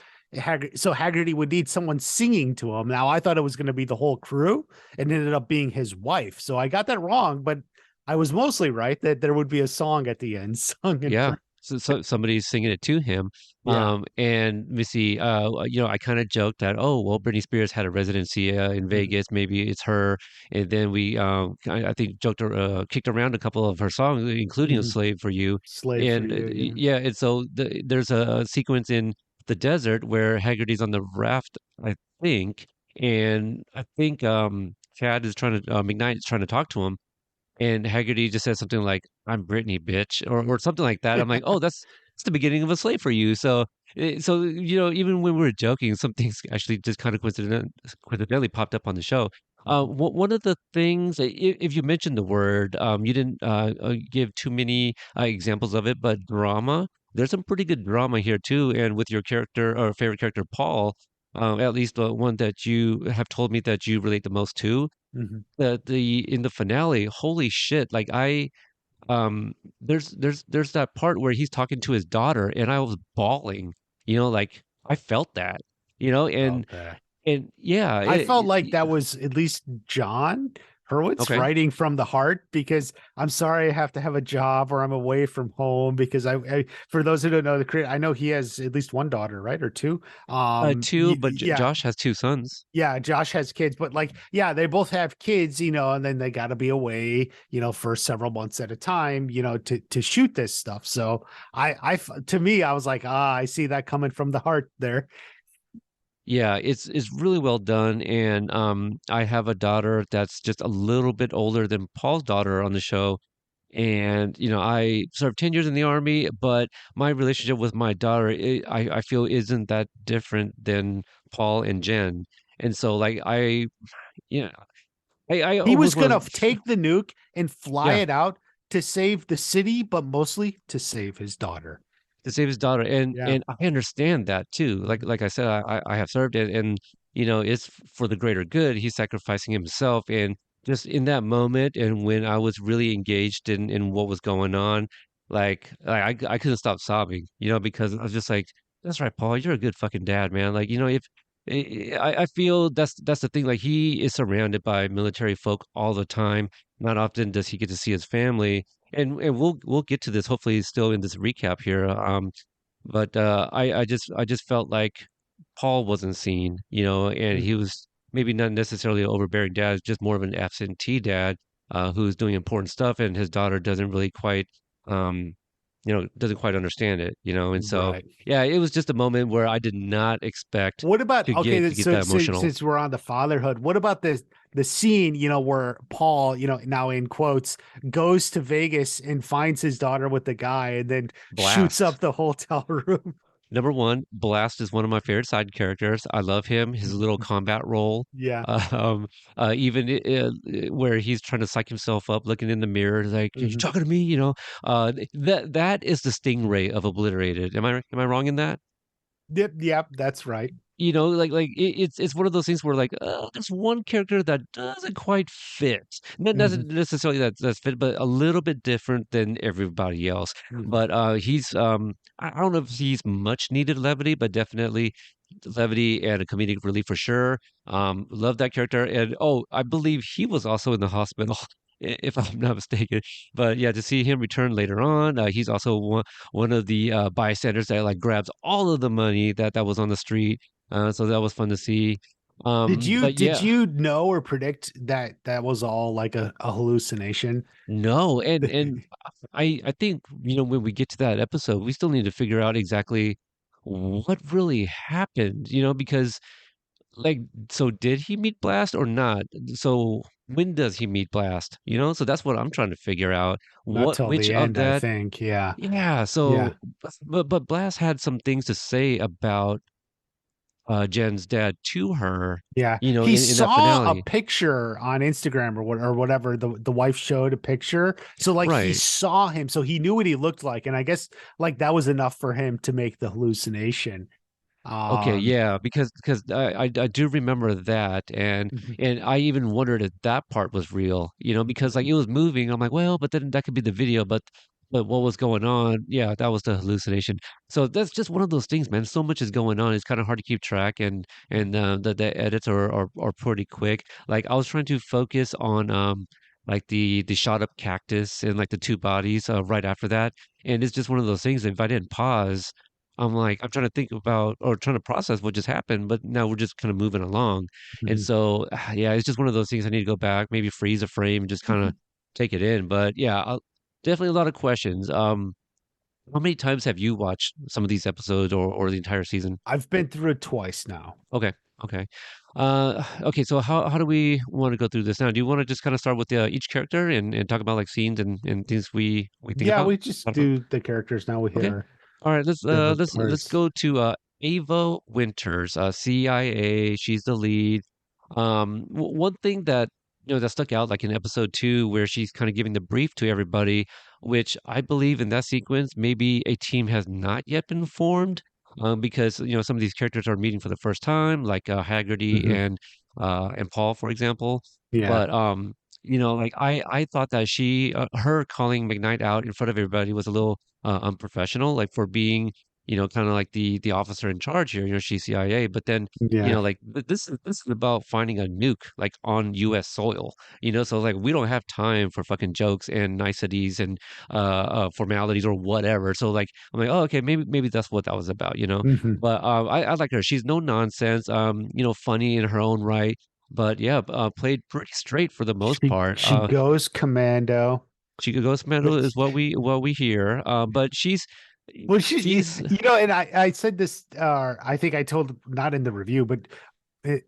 So Hagerty would need someone singing to him. Now I thought it was going to be the whole crew, and it ended up being his wife. So I got that wrong, but I was mostly right that there would be a song at the end, sung in Yeah. French. So somebody's singing it to him. Yeah. And let me see, I kind of joked that, oh, well, Britney Spears had a residency in Mhm. Vegas. Maybe it's her. And then I think kicked around a couple of her songs, including "A Mhm. Slave for You." Slave for And you. Yeah. yeah, and so there's a sequence in the desert where Haggerty's on the raft, I think, and I think Chad is trying to McKnight is trying to talk to him, and Hagerty just said something like, "I'm Brittany, bitch," or something like that. I'm like, "Oh, that's the beginning of a slave for you." So even when we were joking, some things actually just kind of coincidentally popped up on the show. One of the things, if you mentioned the word, you didn't give too many examples of it, but drama. There's some pretty good drama here too, and with your character or favorite character, Paul, at least the one that you have told me that you relate the most to, Mhm. the in the finale, holy shit, like there's that part where he's talking to his daughter and I was bawling, like I felt that, About that. and yeah, I felt like that was at least John Hurwitz okay. writing from the heart, because I'm sorry I have to have a job or I'm away from home, because for those who don't know the creator, I know he has at least one daughter, right? Or two. Two, but Yeah. Josh has two sons. Yeah, Josh has kids, but like, yeah, they both have kids, and then they got to be away, for several months at a time, to shoot this stuff. So to me, I was like, I see that coming from the heart there. Yeah, it's really well done, and I have a daughter that's just a little bit older than Paul's daughter on the show. And I served 10 years in the army, but my relationship with my daughter, I feel isn't that different than Paul and Jen. And so like you know I He was almost gonna want to, take the nuke and fly yeah, it out to save the city, but mostly to save his daughter. to save his daughter, and Yeah. and I understand that too. Like Mhm. like I said, I have served it, and it's for the greater good. He's sacrificing himself, and just in that moment, and when I was really engaged in what was going on, I couldn't stop sobbing, because I was just like, that's right, Paul, you're a good fucking dad, man. Like, if I feel that's the thing. Like, he is surrounded by military folk all the time. Not often does he get to see his family, and we'll get to this hopefully still in this recap here. But I just felt like Paul wasn't seen, and he Mhm. was maybe not necessarily an overbearing dad, just more of an absentee dad, who's doing important stuff, and his daughter um doesn't quite understand it, and so Right. yeah, it was just a moment where I did not expect What about, to get okay? to get So, that emotional. since we're on the fatherhood, what about the scene, where Paul, now in quotes, goes to Vegas and finds his daughter with the guy, and then shoots Blast. up the hotel room? Number one, Blast is one of my favorite side characters. I love him, his little combat role. Yeah. Um, even where he's trying to psych himself up, looking in the mirror, like, "Are you Mhm. talking to me?" That is the stingray of Obliterated. Am I wrong in that? Yep. Yep. That's right. Like it's one of those things where like there's one character that doesn't quite fit. Not Mhm. necessarily that's fit, but a little bit different than everybody else. Mhm. But he's I don't know if he's much needed levity, but definitely levity and a comedic relief for sure. Love that character, and oh, I believe he was also in the hospital. If I'm not mistaken, but yeah, to see him return later on, he's also one of the bystanders that like grabs all of the money that was on the street, so that was fun to see. Did But did yeah, you know or predict that that was all like a hallucination? no, and I think, when we get to that episode, we still need to figure out exactly what really happened, because like, so did he meet Blast or not? So when does he meet Blast? So that's what I'm trying to figure out. Not What till which the of end, I that? think. Yeah. Yeah, Yeah. so but Blast had some things to say about Jen's dad to her, Yeah. He in that saw a finale. picture on Instagram or whatever. The wife showed a picture. So like he Right. saw him, so he knew what he looked like. And I guess like that was enough for him to make the hallucination. Okay, Um yeah, because I do remember that, mhm, and I even wondered if that part was real, because like it was moving. I'm like, well, but then that could be the video, but what was going on? Yeah, that was the hallucination. So that's just one of those things, man. So much is going on. It's kind of hard to keep track, and the edits are pretty quick. Like I was trying to focus on like the shot up cactus and like the two bodies right after that, and it's just one of those things. If I didn't pause. I'm like, I'm trying to think about or trying to process what just happened, but now we're just kind of moving along. And mhm. so, yeah, it's just one of those things I need to go back, maybe freeze a frame and just kind of take it in. But yeah, definitely a lot of questions. How many times have you watched some of these episodes or the entire season? I've been through it twice now. Okay, okay. Okay, so how do we want to go through this now? Do you want to just kind of start with each character and talk about like scenes and things we think Yeah, about? we just do the characters now. We hit Okay. our All right, let's uh favorite let's let's parts. go to Ava Winters, CIA. She's the lead. One thing that that stuck out, like in episode 2, where she's kind of giving the brief to everybody, which I believe in that sequence, maybe a team has not yet been formed, because some of these characters are meeting for the first time, like Hagerty Hmm. and Paul, for example. Yeah. But like I thought that her calling McKnight out in front of everybody was a little unprofessional, like for being, kind of like the officer in charge here. She's CIA, but then, Yeah. like this is about finding a nuke like on U.S. soil. So like we don't have time for fucking jokes and niceties and formalities or whatever. So like I'm like, oh, okay, maybe that's what that was about. Hmm. But I like her. She's no nonsense. Funny in her own right. But yeah, played pretty straight for the most part. She goes commando. Chica Ghost Metal is what we hear. But Well, she's and I said this, I think I told not in the review, it,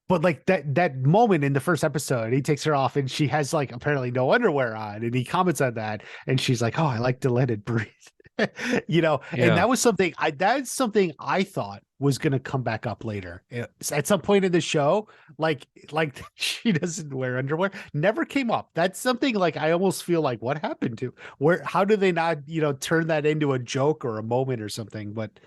but like that moment in the first episode, he takes her off and she has like apparently no underwear on, and he comments on that, and she's like, "Oh, I like to let it breathe," and yeah. that's something I thought was gonna come back up later. At some point in the show, like she doesn't wear underwear, never came up. That's something like I almost feel like what happened to where how do they not turn that into a joke or a moment or something, but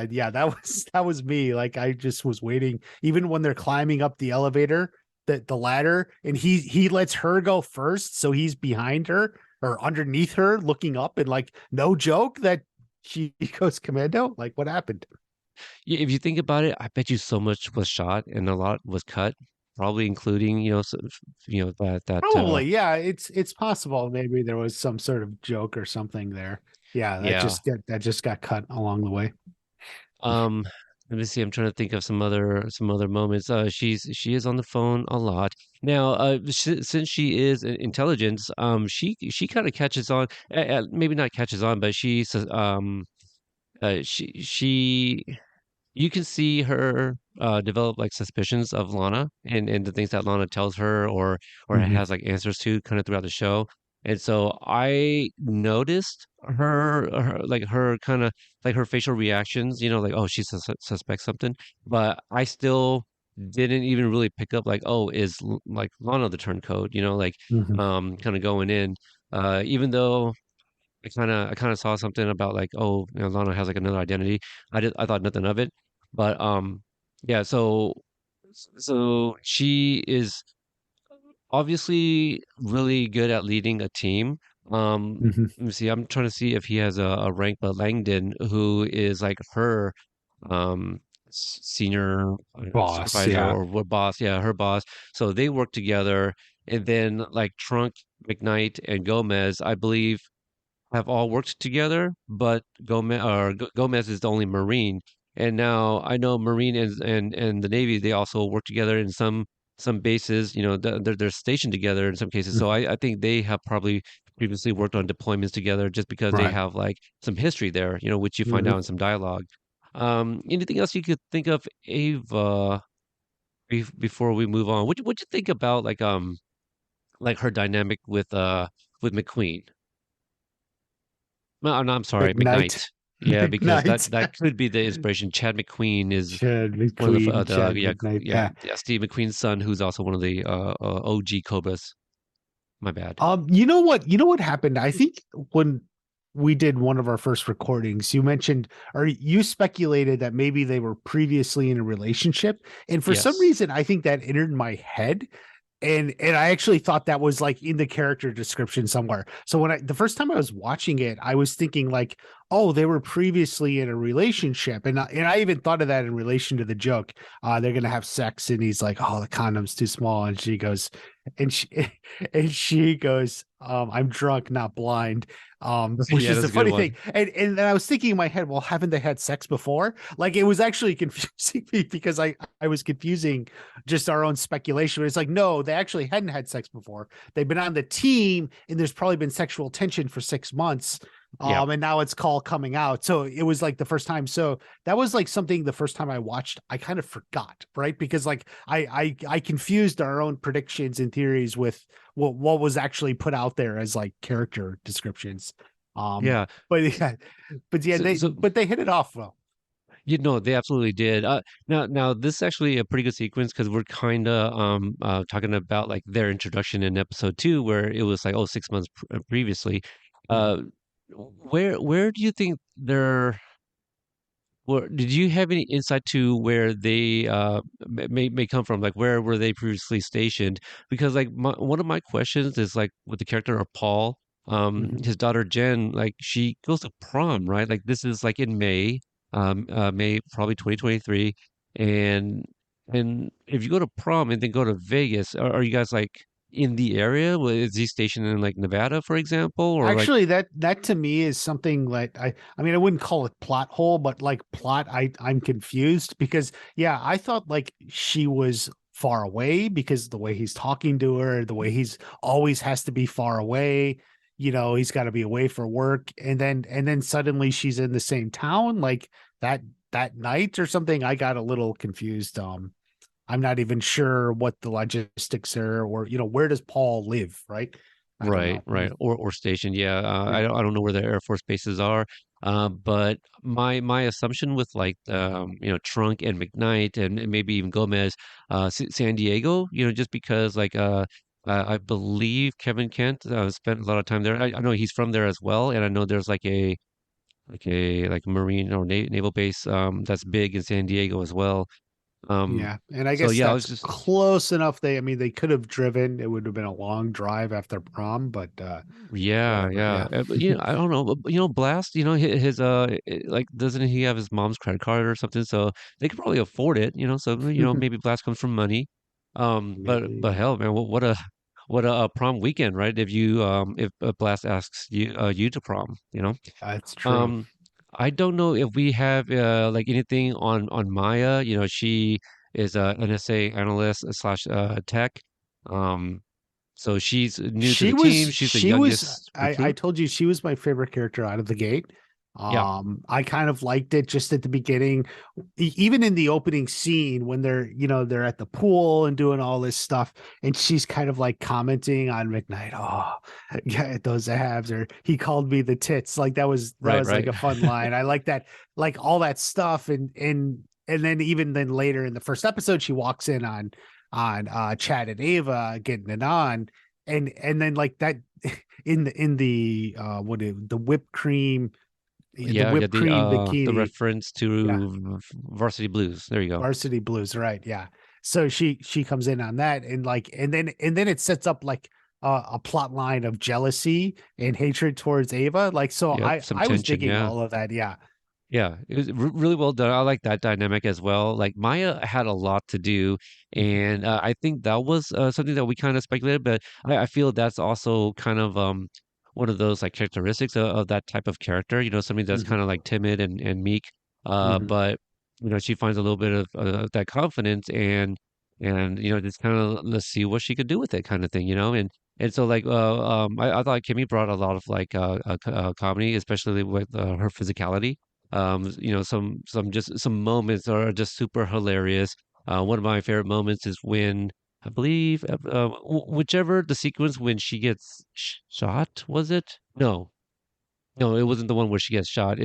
yeah, that was me. Like I just was waiting even when they're climbing up the elevator, the ladder, and he lets her go first, so he's behind her or underneath her looking up, and like no joke that she goes commando. Like what happened? Yeah, if you think about it, I bet you so much was shot and a lot was cut, probably including, that Probably, yeah, it's possible maybe there was some sort of joke or something there. Yeah, yeah. that just got cut along the way. Um, Let me see. I'm trying to think of some other moments. She is on the phone a lot now. Since she is intelligence, she kind of catches on. Maybe not catches on, but she you can see her develop like suspicions of Lana and the things that Lana tells her or Hmm. has like answers to kind of throughout the show. And so I noticed her kind of like her facial reactions, like, oh, she suspects something, but I still didn't even really pick up like, oh, like Lana the turncoat, like Hmm. kind of going in, even though I kind of saw something about like, oh, Lana has like another identity. I thought nothing of it, but yeah. So she is obviously really good at leading a team. Hmm. Let me see. I'm trying to see if he has a rank, but Langdon, who is like her senior Boss, supervisor yeah. or what boss, yeah, her boss. So they work together, and then like Trunk, McKnight, and Gomez, I believe have all worked together, but Gomez is the only Marine. and now I know Marine and the Navy, they also work together in some bases. You know, they're stationed together in some cases. So I think they have probably previously worked on deployments together just because they Right. have like some history there, you know, which you find out Mhm. in some dialogue. Anything else you could think of, Ava, before we move on? What'd you think about like her dynamic with McQueen? No, I'm sorry, McKnight. McKnight. Yeah, because McKnight. that could be the inspiration. Chad McQueen is Chad one of McQueen. the Chad McKnight. Yeah. yeah, Steve McQueen's son, who's also one of the OG Cobras. My bad. You know what? You know what happened? I think when we did one of our first recordings, you mentioned or you speculated that maybe they were previously in a relationship. And for some Yes. reason, I think that entered my head. And I actually thought that was like in the character description somewhere. So when I the first time I was watching it, I was thinking like, oh, they were previously in a relationship, and I even thought of that in relation to the joke. They're gonna have sex, and he's like, oh, the condom's too small, and she goes, and she and she goes, I'm drunk, not blind. Which Yeah, is that's the a good funny one. thing. And then I was thinking in my head, well, haven't they had sex before? Like it was actually confusing me because I was confusing just our own speculation. It's like, no, they actually hadn't had sex before. They've been on the team, and there's probably been sexual tension for 6 months. Yeah. And now it's call coming out. So it was like the first time. So that was like something the first time I watched, I kind of forgot, right? Because like I confused our own predictions and theories with what was actually put out there as like character descriptions. Um, Yeah. but yeah, but yeah, So, they so but they hit it off well. you know, they absolutely did. Now this is actually a pretty good sequence because we're kind of talking about like their introduction in episode two, where it was like, oh, 6 months previously. Mhm. Uh, where do you think they're? Well, did you have any insight to where they may come from? Like, where were they previously stationed? Because like one of my questions is like with the character of Paul, Mhm. his daughter Jen, like she goes to prom, right? Like this is like in May, May probably 2023, and and if you go to prom and then go to Vegas, are you guys like in the area? Is he stationed in like Nevada, for example, or like? Actually, that to me is something like I mean I wouldn't call it plot hole, but like plot I'm confused because yeah, I thought like she was far away because the way he's talking to her, the way he's always has to be far away, he's got to be away for work and then suddenly she's in the same town like that that night or something. I got a little confused. I'm not even sure what the logistics are or where does Paul live, right? I don't Right, know. right, or stationed. Yeah, Yeah. I don't know where the Air Force bases are, but my assumption with like you know, Trunk and McKnight and maybe even Gomez, San Diego, you know, just because like I believe Kevin Kent spent a lot of time there. I know he's from there as well, and I know there's like Marine or naval base that's big in San Diego as well. Um, Yeah, and I so guess yeah, I that's was just close enough. I mean, they could have driven. It would have been a long drive after prom, but yeah, whatever. yeah. Yeah. But, you know, I don't know. But, you know, Blast, you know, like, doesn't he have his mom's credit card or something? So they could probably afford it, you know. So, you know, maybe Blast comes from money. But Maybe hell, man, what a prom weekend, right? If Blast asks you to prom, you know. that's true. Um, I don't know if we have like anything on Maya. You know, she is a NSA analyst slash tech. Um, so she's new to She the was team. She's the she was youngest I recruit. told you she was my favorite character out of the gate. Yeah, I kind of liked it just at the beginning, even in the opening scene when they're at the pool and doing all this stuff, and she's kind of like commenting on McKnight. Oh, yeah, those abs, or he called me the tits. Like that right, was like right. a fun line. I like that, like all that stuff, and then even then later in the first episode, she walks in on Chad and Ava getting it on and then like that in the the whipped cream, the Yeah, I got whipped cream the bikini. reference Yeah, to Varsity Blues. There you go. Varsity Blues, right? Yeah. So she comes in on that and like and then it sets up like a plot line of jealousy and hatred towards Ava. Like so Yep, I some I was tension. digging Yeah. all of that. Yeah. Yeah, it was really well done. I like that dynamic as well. Like Maya had a lot to do, Mhm. and I think that was something that we kind of speculated, but I feel that's also kind of one of those like characteristics of that type of character. You know, somebody that's Mhm. kind of like timid and meek. Mhm. But she finds a little bit of that confidence and just kind of let's see what she could do with it kind of thing, and so like I thought Kimmy brought a lot of like comedy, especially with her physicality. Some moments are just super hilarious. One of my favorite moments is when I believe whichever the sequence when she gets shot, was it? No, no, it wasn't the one where she gets shot.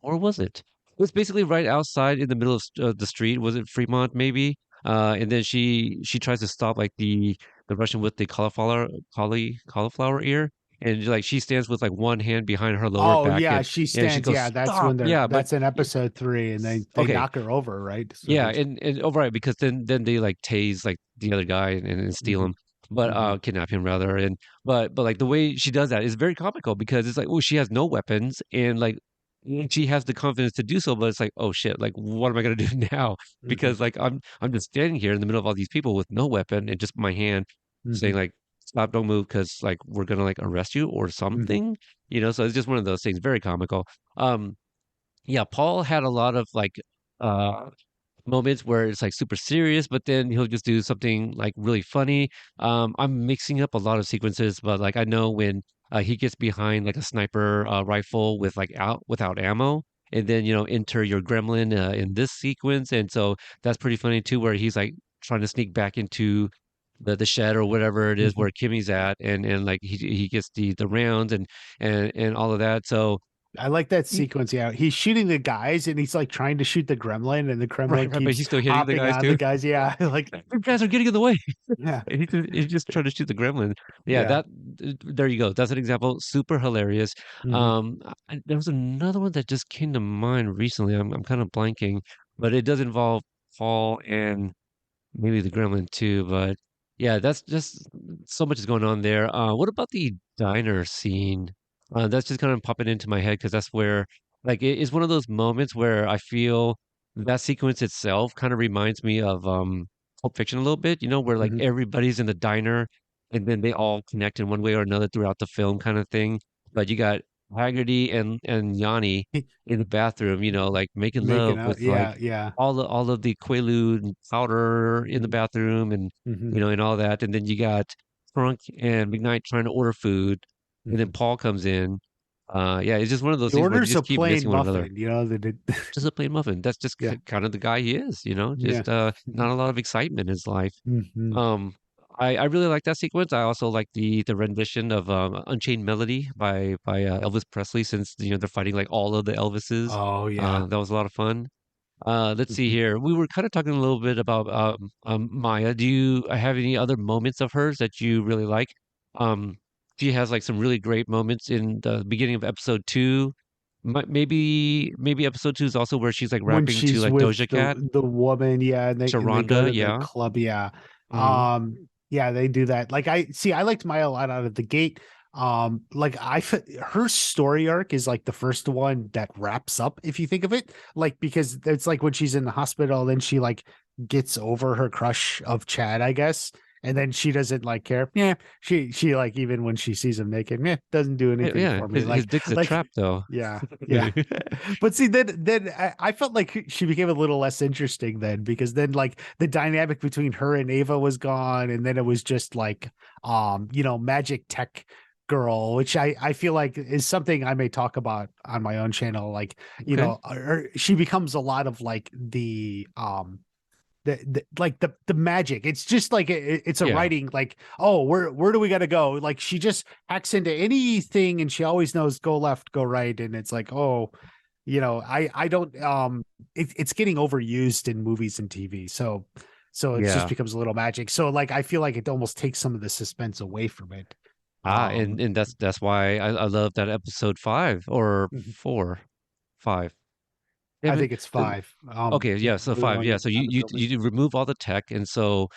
Or was it? It was basically right outside in the middle of the street. Was it Fremont maybe? And then she tries to stop like the Russian with the cauliflower ear, and like she stands with like one hand behind her lower Oh back, yeah, and she she stands. goes Yeah, that's stop. when they're Yeah, but that's in y- episode 3, and they okay, knock her over, right? So yeah, there's. and oh right, because then they like tase like the other guy and steal Hmm. him, but Hmm. kidnap him rather, and but like the way she does that is very comical because it's like oh she has no weapons and like she has the confidence to do so, but it's like oh shit, like what am I gonna do now? Hmm. Because like I'm just standing here in the middle of all these people with no weapon and just my hand saying Hmm. like stop, don't move, because like we're gonna like arrest you or Hmm. something, So it's just one of those things, very comical. Um, yeah, Paul had a lot of like uh moments where it's like super serious, but then he'll just do something like really funny. I'm mixing up a lot of sequences, but like I know when he gets behind like a sniper rifle with like out without ammo, and then enter your gremlin in this sequence, and so that's pretty funny too, where he's like trying to sneak back into the shed or whatever it is Hmm. where Kimmy's at, and like he gets the rounds and all of that. So I like that he, sequence. Yeah, he's shooting the guys, and he's like trying to shoot the gremlin, and the right, gremlin right, but keeps he's still hitting the hopping guys on the too. guys. Yeah, like You guys are getting in the way. yeah, He's just trying to shoot the gremlin. Yeah, yeah. there you go. That's an example. Super hilarious. Hmm. There was another one that just came to mind recently. I'm kind of blanking, but it does involve Paul and maybe the gremlin too. But yeah, that's just so much is going on there. What about the diner scene? That's just kind of popping into my head because that's where, like, it is one of those moments where I feel that sequence itself kind of reminds me of Pulp Fiction a little bit, where like Hmm. everybody's in the diner and then they all connect in one way or another throughout the film kind of thing. But you got Haggerty and Yanni in the bathroom, like making Making love out. with like Yeah, yeah. all of the Quaalude and powder in the bathroom and Hmm. and all that. And then you got Trunk and McKnight trying to order food, and then Hmm. Paul comes in. Yeah, it's just one of those He things where they orders a just keep plain missing one another. muffin. They did. Just a plain muffin. That's just Yeah, kind of the guy he is, yeah. just not a lot of excitement in his life. Hmm. Um, I really like that sequence. I also like the rendition of Unchained Melody by Elvis Presley, since they're fighting like all of the Elvises. Oh yeah. That was a lot of fun. Let's see Hmm. here. We were kind of talking a little bit about Maya. Do you have any other moments of hers that you really like? Um, she has like some really great moments in the beginning of episode 2. Maybe episode 2 is also where she's like When rapping to she's like with Doja Cat, the woman, yeah, and they go Sharonda. to the Yeah. club, yeah. Hmm. Yeah, they do that. Like I liked Maya a lot out of the gate. Like her story arc is like the first one that wraps up, if you think of it, like because it's like when she's in the hospital, then she like gets over her crush of Chad, I guess. And then she doesn't like care. Yeah, she like even when she sees him naked, yeah, doesn't do anything Yeah, for me. his Like dick's a like trap though. yeah, yeah. But see, then I felt like she became a little less interesting then because then like the dynamic between her and Ava was gone, and then it was just like magic tech girl, which I feel like is something I may talk about on my own channel. Like Okay. she becomes a lot of like the magic. It's just like it's a Yeah. writing like, oh, where do we got to go? Like she just hacks into anything and she always knows go left, go right, and it's like, oh, I don't it's getting overused in movies and TV. So it just Yeah. becomes a little magic. So like I feel like it almost takes some of the suspense away from it. And Um and that's why I love that episode 5 or mhm. 4, 5. I Damn it. think it's 5. Okay, yeah, so The 5, one yeah. with So you Thomas you Shelby. you remove all the tech, and so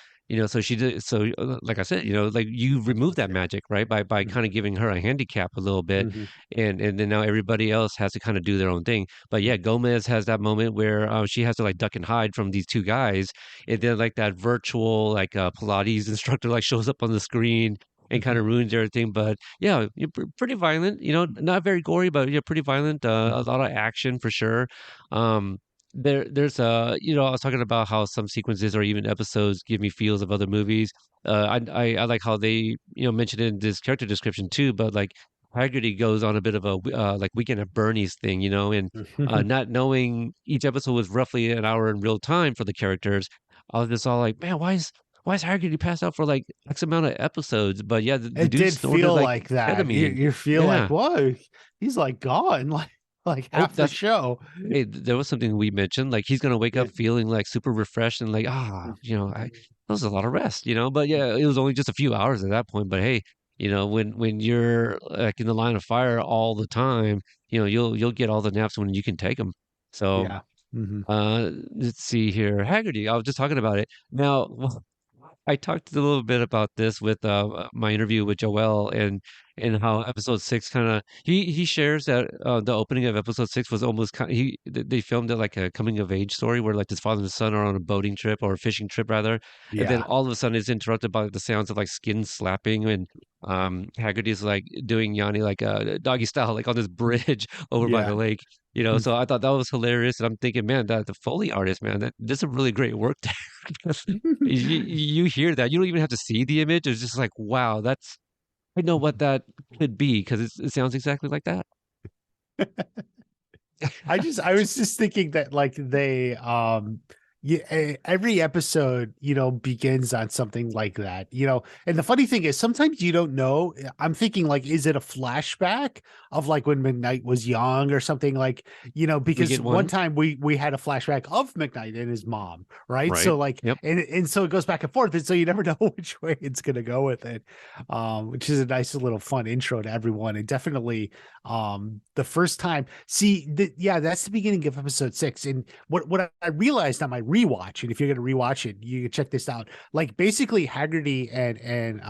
so she did. So like I said, like you remove that magic, right? By kind of giving her a handicap a little bit, Mm-hmm. and then now everybody else has to kind of do their own thing. But yeah, Gomez has that moment where she has to like duck and hide from these two guys, and then like that virtual like Pilates instructor like shows up on the screen and kind Mm-hmm. of ruins everything. But yeah, you're pretty violent. Not very gory, but yeah, pretty violent. A lot of action for sure. Um, there's I was talking about how some sequences or even episodes give me feels of other movies. I like how they mentioned it in this character description too, but like Hagerty goes on a bit of a like Weekend at Bernie's thing, and not knowing each episode was roughly an hour in real time for the characters. I was just all like, man, why is Hagerty passed out for like X amount of episodes? But yeah, the It dude did snorted feel like like that. ketamine. You feel like, Yeah. whoa, he's like gone, like Oh, half the that's show. Hey, there was something we mentioned, like he's gonna wake Yeah. up feeling like super refreshed and like, that was a lot of rest. But yeah, it was only just a few hours at that point. But hey, when you're like in the line of fire all the time, you'll get all the naps when you can take them. So, Yeah. Hmm. let's see here, Haggerty. I was just talking about it now. I talked a little bit about this with my interview with Joel and how episode six kind of he shares that the opening of episode six was almost they filmed it like a coming of age story where like his father and his son are on a boating trip or a fishing trip rather, and then Yeah. all of a sudden it's interrupted by the sounds of like skin slapping and Haggerty's like doing Yanni like a doggy style like on this bridge over by Yeah. the lake. So I thought that was hilarious, and I'm thinking, man, that the Foley artist, man, that did some really great work there. You hear that. You don't even have to see the image. It's just like, wow, I know what that could be because it sounds exactly like that. I was just thinking that like they yeah, every episode, begins on something like that, and the funny thing is sometimes you don't know. I'm thinking like, is it a flashback of like when McKnight was young or something like, We because get one one, time we had a flashback of McKnight and his mom, right? right? So like, Yep. and so it goes back and forth, and so you never know which way it's gonna go with it, which is a nice little fun intro to everyone, and definitely the first time yeah, that's the beginning of episode 6. And what I realized on my rewatch, and if you're gonna rewatch it, you can check this out. Like basically Haggerty and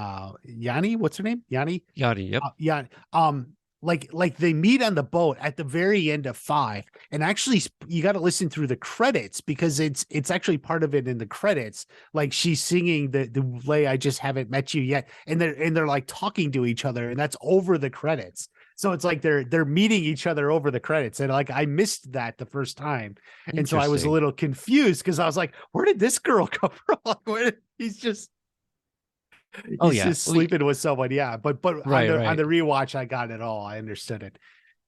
Yanni, what's her name, Yanni, Yachty. Yep. yeah, like they meet on the boat at the very end of 5, and actually you got to listen through the credits because it's actually part of it in the credits. Like she's singing the lay I just haven't met you yet, and they're like talking to each other, and that's over the credits. So it's like they're meeting each other over the credits, and like I missed that the first time, and so I was a Interesting. little confused because I was like, where did this girl come from? Like, he's just Oh he's yeah. just sleeping with someone, yeah. But on Right. the Right. rewatch, I got it all. I understood it.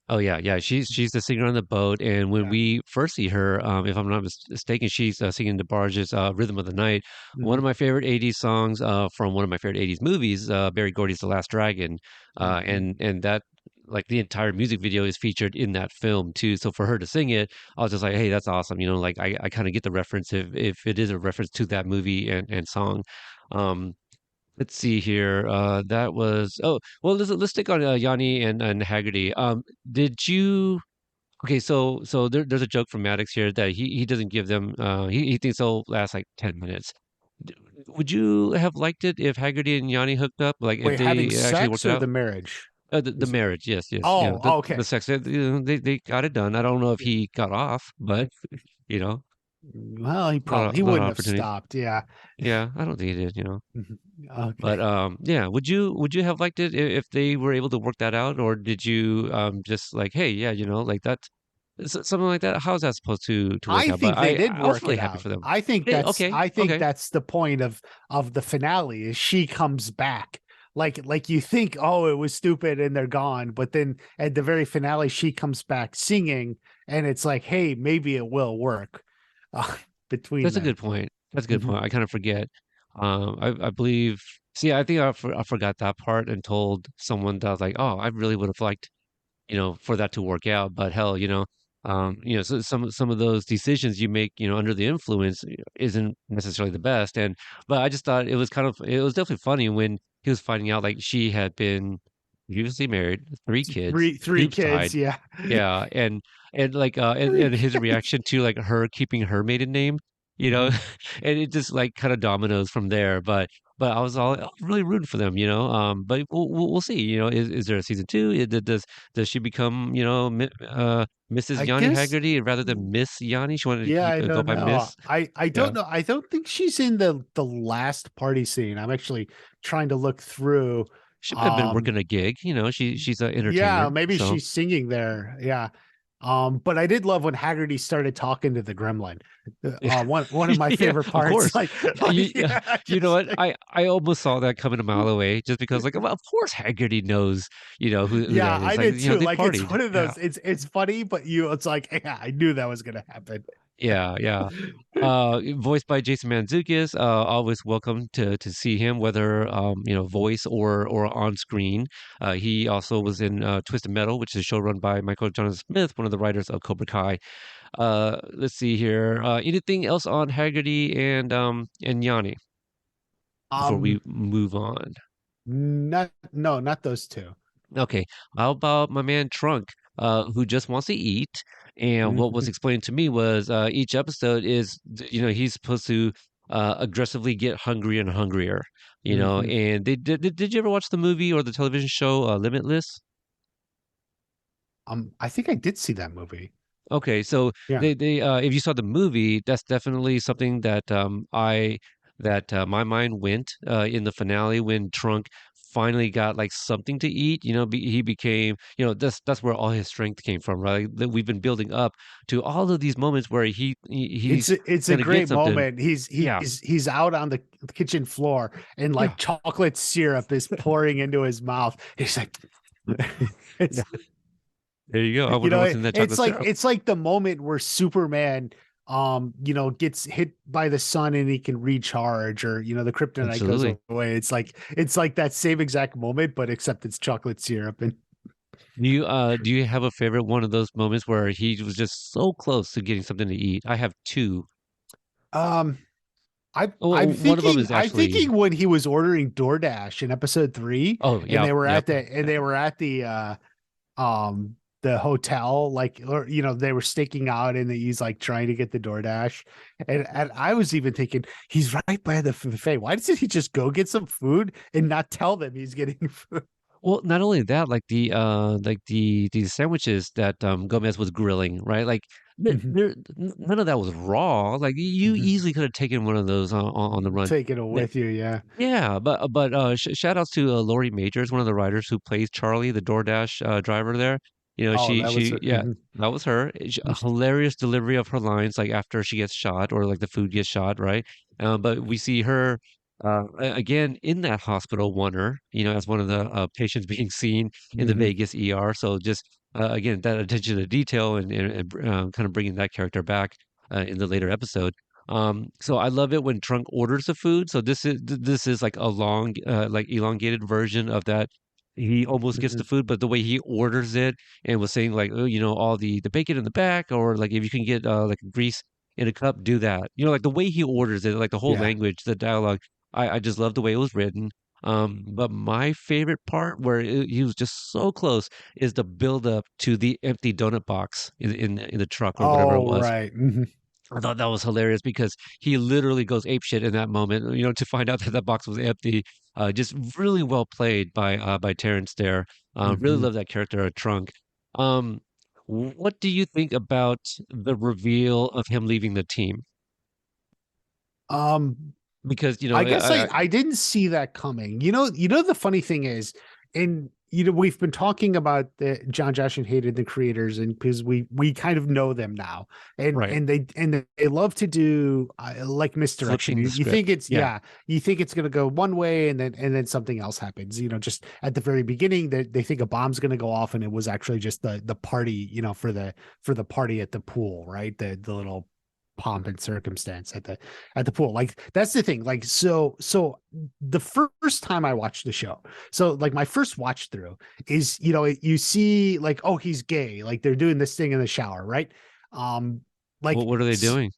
Oh yeah, yeah. She's the singer on the boat, and when Yeah. we first see her, if I'm not mistaken, she's singing the Barges' "Rhythm of the Night," one Mhm. of my favorite '80s songs from one of my favorite '80s movies, Barry Gordy's "The Last Dragon," Mhm. and that like the entire music video is featured in that film too. So for her to sing it, I was just like, hey, that's awesome. Like I kind of get the reference if it is a reference to that movie and song. Um, Let's see here. That was well. Let's stick on Yanni and Haggerty. Did you? Okay, so there's a joke from Maddox here that he doesn't give them. He thinks they'll last like 10 minutes. D- Would you have liked it if Haggerty and Yanni hooked up? Like if Wait, having they actually worked sex it or out? the marriage? The Is marriage, yes, yes. oh, The okay. sex. They got it done. I don't know if he got off, but you know, Well, he a lot of wouldn't have opportunities. stopped. Yeah. Yeah, I don't think he did. Mhm. Okay. But yeah, would you have liked it if they were able to work that out, or did you just like, hey, yeah, like that, something like that? How is that supposed to work I out? But think they did I was work really it happy out. for them. Okay, I think okay. that's the point of the finale is she comes back. Like you think, oh, it was stupid and they're gone, but then at the very finale, she comes back singing, and it's like, hey, maybe it will work uh, between That's a them. good point. That's a good Mhm. point. I kind of forget. I believe. See, I think I forgot that part and told someone that I was like, oh, I really would have liked for that to work out. But hell, so some of those decisions you make, under the influence isn't necessarily the best. But I just thought it was definitely funny when he was finding out like she had been previously married, 3 kids, Three tubes kids, tied. yeah. Yeah, and like Three and his kids. reaction to like her keeping her maiden name, you know, Mhm. and it just like kind of dominoes from there. But I was really rooting for them. But we'll see. Is there a season two? Does she become Mrs. I Yanni guess. Haggerty rather than Miss Yanni? She wanted to Yeah, keep I go don't by know. Miss. I don't Yeah, know. I don't think she's in the last party scene. I'm actually trying to look through. she might have been Um, working a gig. She's an yeah, entertainer, maybe so she's singing there. Yeah. But I did love when Haggerty started talking to the gremlin. Yeah, One of my yeah, favorite of parts. course. Yeah, You know just what? I almost saw that coming a mile away just because, like, well, of course Hagerty knows, who yeah, that I is. Like, did too. they Like it's partied. one of Yeah, those. It's funny, but it's like, yeah, I knew that was gonna happen. yeah, yeah. Voiced by Jason Mantzoukas. Always welcome to see him, whether voice or on screen. He also was in Twisted Metal, which is a show run by Michael Jonathan Smith, one of the writers of Cobra Kai. Let's see here. Anything else on Haggerty and Yanni before we Um, move on? not no, not those two. Okay, how about my man Trunk, who just wants to eat? And what was Mhm, explained to me was each episode is, he's supposed to aggressively get hungrier and hungrier, mhm. And did you ever watch the movie or the television show Limitless? I think I did see that movie. Okay, so Yeah. they if you saw the movie, that's definitely something that my mind went in the finale when Trunk finally got like something to eat. He became, that's where all his strength came from, right? That we've been building up to all of these moments where he's It's a gonna get great something. moment. He's Yeah, he's out on the kitchen floor and yeah, like chocolate syrup is pouring into his mouth. He's like, yeah. it's There you go. I wonder what's in that chocolate syrup. it's like the moment where Superman gets hit by the sun and he can recharge, or the kryptonite goes Absolutely. away. It's like that same exact moment, but except it's chocolate syrup. And Do you have a favorite one of those moments where he was just so close to getting something to eat? I have two. um Oh, one of them is I'm actually. thinking when he was ordering DoorDash in episode 3, Oh, and yep, yep. they were at um the hotel, like, or they were staking out and he's like trying to get the DoorDash. And I was even thinking he's right by the buffet. Why doesn't he just go get some food and not tell them he's getting food? Well, not only that, like the sandwiches that Gomez was grilling, right? Like Mhm, none of that was raw. Like you mhm. easily could have taken one of those on the run. Take it Like, with you, yeah. yeah, but shout outs to Lori Majors, one of the writers who plays Charlie, the DoorDash driver there. Oh, that was She her. yeah, that was her. A hilarious delivery of her lines, like after she gets shot or like the food gets shot, right? But we see her again in that hospital, her, as one of the patients being seen in the Mhm, Vegas ER. So just again that attention to detail and kind of bringing that character back in the later episode. So I love it when Trunk orders the food. So this is like a long, like elongated version of that. He almost gets the mhm. food, but the way he orders it and was saying like, oh, all the bacon in the back, or like if you can get like grease in a cup, do that. Like the way he orders it, like the whole Yeah. language, the dialogue. I just love the way it was written. But my favorite part where he was just so close is the build up to the empty donut box in the truck or whatever it Oh, was. right. Mhm, I thought that was hilarious because he literally goes apeshit in that moment, to find out that that box was empty. Just really well played by Terrence there. Really mhm. love that character, Trunk. Um, what do you think about the reveal of him leaving the team? Um, Because I guess I didn't see that coming. The funny thing is, and we've been talking about the John Josh and Hayden, the creators, and because we kind of know them now, and right, they love to do like misdirection. flipping the You think script, it's yeah, yeah, you think it's gonna go one way, and then something else happens. Just at the very beginning, they think a bomb's gonna go off, and it was actually just the party, for the party at the pool, right? The little pomp and circumstance at the pool. Like that's the thing. Like so the first time I watched the show, so like my first watch through is, you see like, oh, he's gay, like they're doing this thing in the shower, right? um like what are they doing?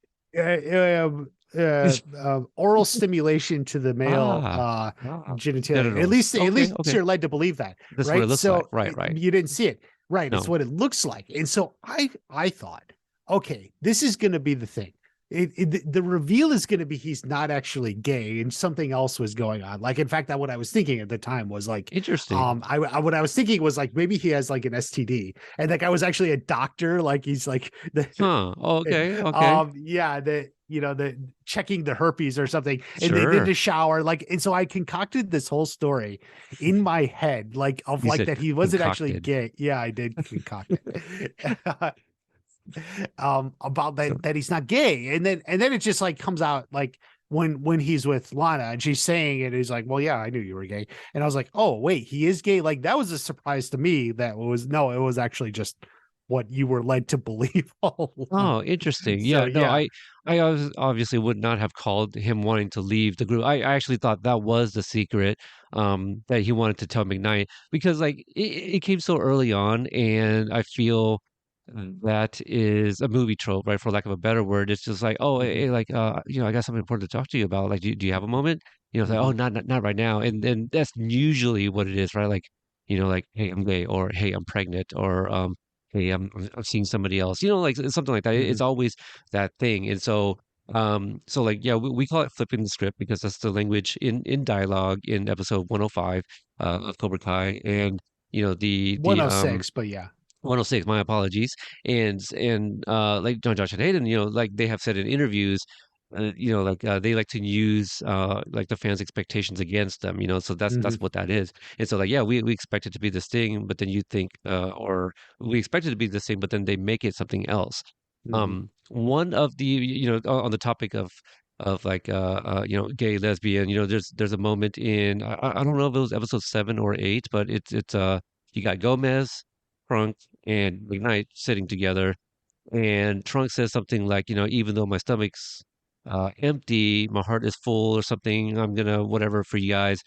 oral stimulation to the male Ah, ah, genitalia. At genitals. least Okay, okay, you're led to believe that, that's what it right? looks like. So Right, right. you didn't see it, right? It's No, what it looks like. And so I thought, okay, this is going to be the thing. The reveal is going to be he's not actually gay and something else was going on. Like, in fact, that what I was thinking at the time was like, interesting. what I was thinking was like, maybe he has like an STD, and that guy was actually a doctor. Like he's like the Huh? Okay, okay, yeah, the checking the herpes or something, and they did sure. the shower, like, and so I concocted this whole story in my head, like, of You like said that he wasn't actually concocted. gay. Yeah, I did concoct it. about So, that he's not gay, and then it just like comes out like when he's with Lana and she's saying it, he's like, well, yeah, I knew you were gay, and I was like, oh wait, he is gay. Like that was a surprise to me. That was no, it was actually just what you were led to believe all along. oh, interesting. So Yeah, no, yeah. obviously would not have called him wanting to leave the group. I actually thought that was the secret, that he wanted to tell McKnight because like it came so early on, and I feel that is a movie trope, right? For lack of a better word, it's just like, oh, Hmm. hey, like, I got something important to talk to you about. Like, do you have a moment? It's like, oh, Hmm. not right now. And then that's usually what it is, right? Like, like, hey, I'm gay, or hey, I'm pregnant, or hey, I'm seeing somebody else, like something like that. It's Hmm. always that thing. And so like, yeah, we call it flipping the script because that's the language in dialogue in episode 105 of Cobra Kai. And, the 106, but yeah. 106, my apologies. And like John Josh and Hayden, like they have said in interviews, like they like to use like the fans' expectations against them, so that's Hmm. what that is. And so like, yeah, we expect it to be this thing, but then you think or we expect it to be this thing, but then they make it something else. Hmm. One of the, on the topic of like gay, lesbian, there's a moment in I don't know if it was episode 7 or 8, but it's you got Gomez, Trunk, and McKnight sitting together, and Trunk says something like, even though my stomach's empty, my heart is full or something. I'm gonna whatever for you guys.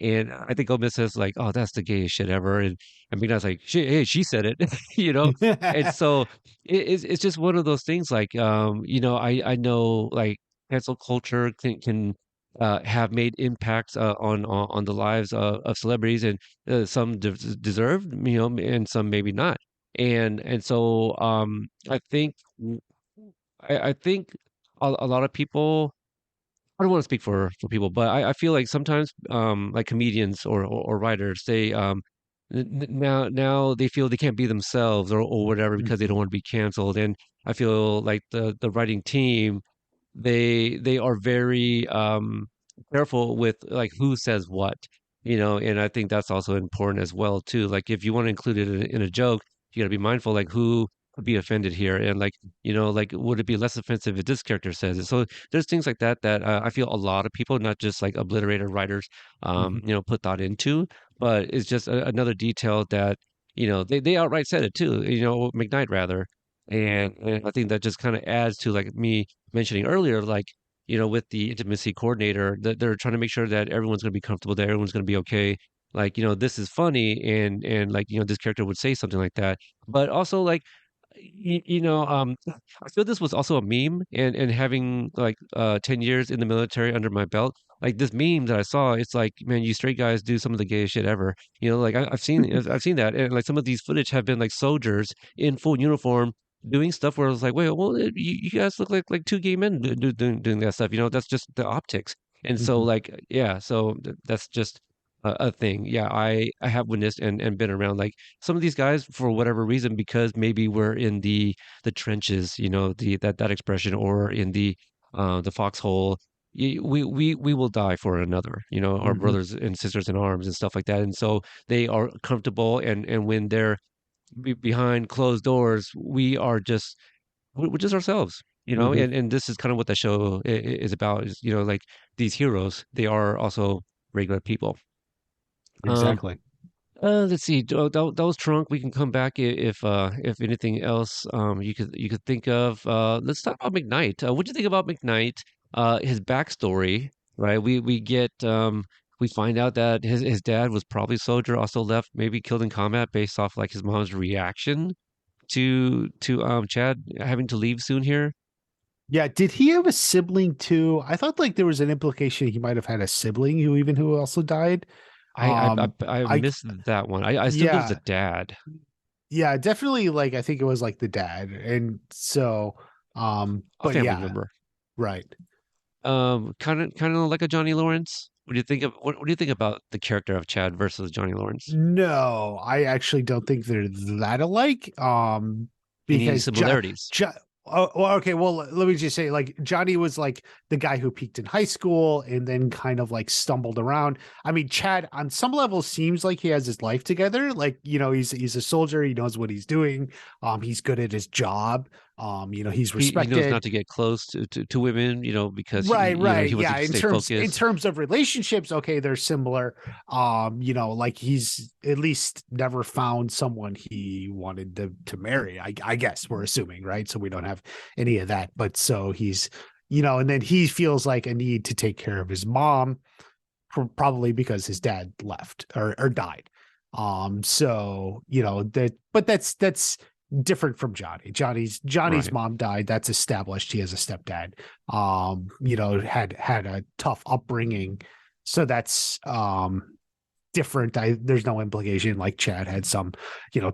And I think Gomez says like, "Oh, that's the gayest shit ever," and McKnight's like, hey, she said it," you know. And so it's just one of those things. Like, I know like cancel culture can have made impacts on the lives of celebrities, and some deserved, and some maybe not. And so I think a lot of people, I don't want to speak for people, but I feel like sometimes like comedians or writers, they now they feel they can't be themselves or whatever because they Hmm. don't want to be canceled. And I feel like the writing team, they are very careful with like who says what, and I think that's also important as well too. Like if you want to include it in a joke, you got to be mindful like who could be offended here, and like, like would it be less offensive if this character says it? So there's things like that I feel a lot of people, not just like obliterated writers, Hmm. put thought into, but it's just another detail that, they outright said it too, McKnight rather. And I think that just kind of adds to like me mentioning earlier, like, with the intimacy coordinator, that they're trying to make sure that everyone's going to be comfortable, that everyone's going to be okay. Like, this is funny, and like, this character would say something like that, but also like, I feel this was also a meme, and having like 10 years in the military under my belt, like this meme that I saw, it's like, man, you straight guys do some of the gayest shit ever. Like I've seen that, and like some of these footage have been like soldiers in full uniform doing stuff where I was like, wait, well, you guys look like two gay men doing that stuff. That's just the optics. And so Hmm. like, yeah, so that's just a thing. Yeah, I have witnessed and been around like some of these guys for whatever reason, because maybe we're in the trenches, that expression, or in the foxhole. We will die for another, our Hmm. brothers and sisters in arms and stuff like that. And so they are comfortable, and when they're behind closed doors, we are just we're just ourselves, Hmm. and this is kind of what the show is about, is, like these heroes, they are also regular people. Um, Exactly. let's see. That was Trunk. We can come back if anything else you could think of. Let's talk about McKnight. What do you think about McKnight? His backstory, right? We find out that his dad was probably a soldier, also left, maybe killed in combat, based off like his mom's reaction to Chad having to leave soon here. Yeah, did he have a sibling too? I thought like there was an implication he might have had a sibling who also died. I I Um, I, I I missed that one. I assumed it was the yeah, dad. yeah, definitely like I think it was like the dad. And so A but family yeah, member. right. Kind of like a Johnny Lawrence. What do you think about the character of Chad versus Johnny Lawrence? No, I actually don't think they're that alike. Any Because similarities? Oh, well, okay. Well, let me just say, like, Johnny was like the guy who peaked in high school and then kind of like stumbled around. I mean, Chad on some level seems like he has his life together. Like, he's a soldier. He knows what he's doing. He's good at his job. He's He knows not respected. to get close to women, because Right, he right. wants Yeah, to in stay terms focused. of relationships, okay, they're similar. Like he's at least never found someone he wanted to marry. I guess we're assuming, right? So we don't have any of that. But so he's, and then he feels like a need to take care of his mom, probably because his dad left or died. So that, but that's different from Johnny. Johnny's Right. mom died. That's established. He has a stepdad. Had a tough upbringing. So that's different. There's no implication like Chad had some,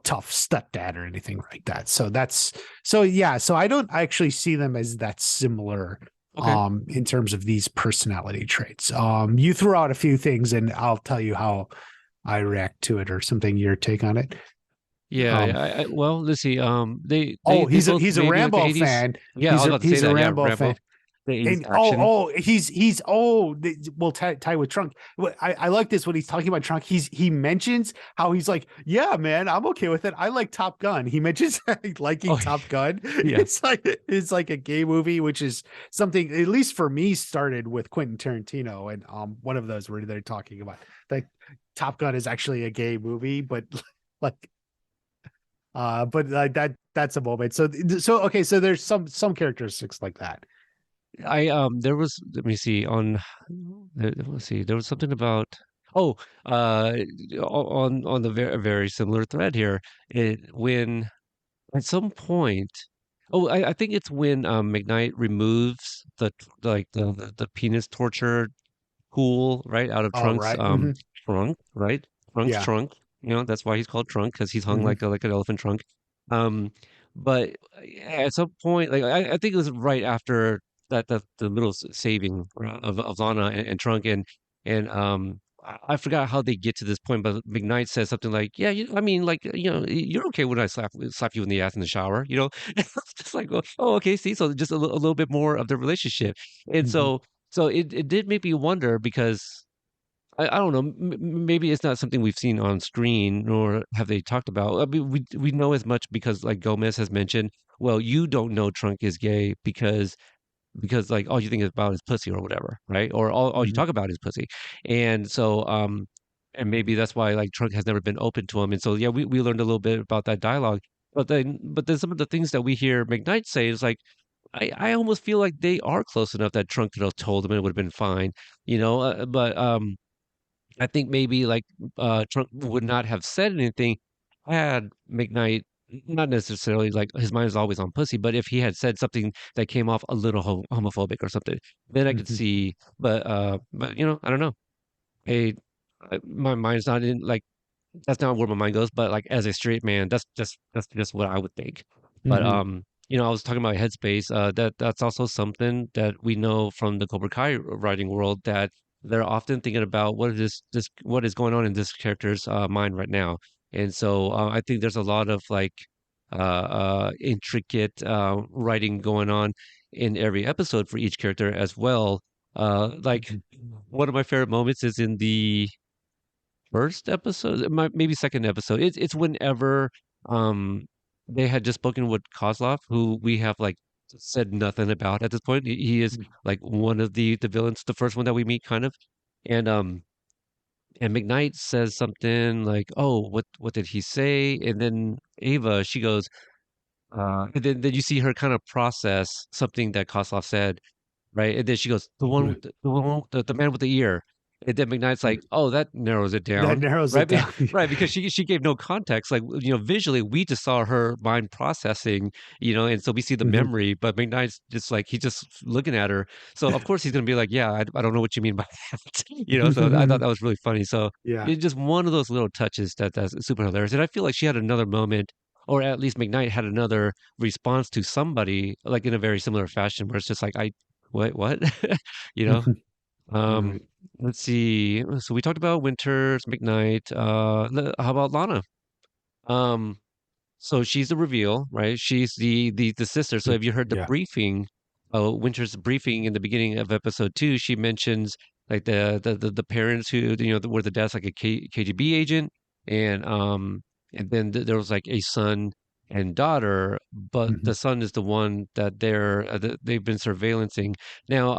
tough stepdad or anything like that. So yeah, so I don't actually see them as that similar Okay. in terms of these personality traits. You throw out a few things and I'll tell you how I react to it or something, your take on it. Yeah. Um Well, let's see. They he's a both he's a maybe like the Rambo 80s. fan. Yeah, I was about to say He's a that. Yeah, Rambo Rambo, fan. the 80s And action. he's we'll tie with Trunk. I like this when he's talking about Trunk. He mentions how he's like, yeah, man, I'm okay with it. I like Top Gun. He mentions liking Oh, Top Gun. yeah. It's like a gay movie, which is something at least for me started with Quentin Tarantino, and one of those where they're talking about like Top Gun is actually a gay movie, but like but like that's a moment. So okay, so there's some characteristics like that. There was, let me see, let's see, there was something about, oh, on the very similar thread here, when at some point, I think it's when McKnight removes the penis torture tool, right, out of All Trunk's right. Mm-hmm. trunk, right? Trunk's Yeah. trunk. That's why he's called Trunk, because he's hung Mm-hmm. like an elephant trunk. Um, but at some point, like I think it was right after the little saving of Lana and Trunk, and I forgot how they get to this point, but McKnight says something like, "Yeah, I mean, like, you're okay when I slap you in the ass in the shower, you know." It's just like, oh, okay, see, so just a little bit more of the relationship, and Mm-hmm. so it did make me wonder, because I don't know, maybe it's not something we've seen on screen, nor have they talked about. I mean, we know as much because, like, Gomez has mentioned, well, you don't know Trunk is gay because like all you think about is pussy or whatever, right? Or all you Mm-hmm. talk about is pussy. And so and maybe that's why, like, Trunk has never been open to him. And so yeah, we learned a little bit about that dialogue. But then some of the things that we hear McKnight say is like, I almost feel like they are close enough that Trunk could have told him and it would have been fine, but I think maybe, like, Trump would not have said anything had McKnight, not necessarily like his mind is always on pussy, but if he had said something that came off a little homophobic or something, then I could Mm-hmm. see. But I don't know. Hey, my mind's not in, like, that's not where my mind goes. But like, as a straight man, that's just what I would think. But Mm-hmm. I was talking about headspace. That's also something that we know from the Cobra Kai writing world, that they're often thinking about what is going on in this character's mind right now. And so I think there's a lot of, like, intricate writing going on in every episode for each character as well. Like, one of my favorite moments is in the first episode, maybe second episode. It's whenever um they had just spoken with Kozlov, who we have, like, said nothing about at this point. He is like one of the villains, the first one that we meet, kind of. And McKnight says something like, "Oh, what did he say?" And then Ava, she goes, and then you see her kind of process something that Kozlov said, right? And then she goes, the man with the ear. And then McKnight's like, oh, that narrows it That down, narrows it right? down. Right, because she gave no context. Like, visually, we just saw her mind processing, and so we see the Mm-hmm. memory, but McKnight's just like, he's just looking at her. So of course he's gonna be like, yeah, I don't know what you mean by that, So I thought that was really funny. So Yeah. it's just one of those little touches that's super hilarious. And I feel like she had another moment, or at least McKnight had another response to somebody, like, in a very similar fashion, where it's just like, what? You know? Um, Right. let's see. So we talked about Winters, McKnight. How about Lana? Um, So she's the reveal, right? She's the sister. So have you heard the Yeah. briefing? Winter's briefing in the beginning of episode 2. She mentions like the parents who were the dad's like a KGB agent, and and then there was like a son and daughter, but Mhm. the son is the one that they've been surveillancing. Now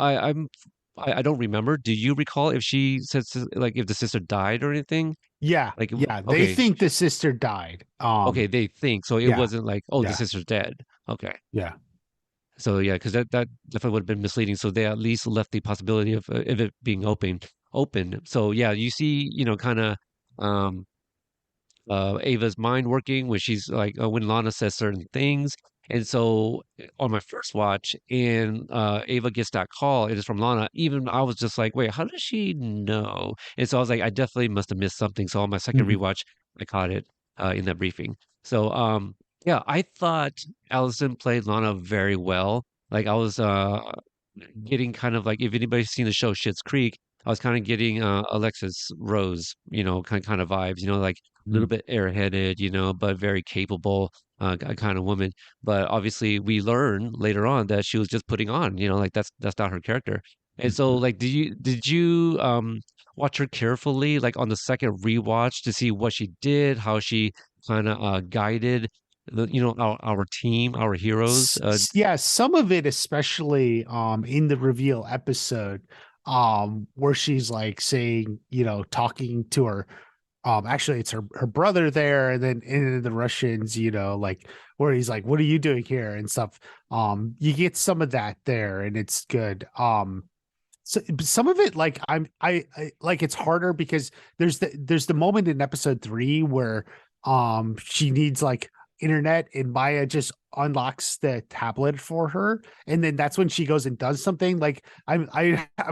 I don't remember. Do you recall if she said like if the sister died or anything? Yeah, Like yeah. They okay, think the sister died. okay, they think so. It Yeah, wasn't like, oh, the yeah, sister's dead. Okay, yeah. so yeah, because that definitely would have been misleading. So they at least left the possibility of it being open. So yeah, you see, kind of um Ava's mind working when she's like when Lana says certain things. And so on my first watch, and Ava gets that call, it is from Lana. Even I was just like, wait, how does she know? And so I was like, I definitely must have missed something. So on my second Mhm. rewatch, I caught it in that briefing. So yeah, I thought Allison played Lana very well. Like I was getting kind of like if anybody's seen the show Schitt's Creek, I was kind of getting Alexis Rose, kind of vibes, like a little Mhm. bit airheaded, but very capable kind of woman. But obviously, we learn later on that she was just putting on, like that's not her character. And so, Mhm. like, did you watch her carefully, like on the second rewatch, to see what she did, how she kind of guided our team, our heroes? Yeah, some of it, especially in the reveal episode, where she's like saying, talking to her, actually it's her brother there, and then in the Russians, like where he's like, what are you doing here and stuff. You get some of that there, and it's good. So but some of it, like I like, it's harder because there's the moment in episode 3 where she needs like internet, and Maya just unlocks the tablet for her, and then that's when she goes and does something. Like I'm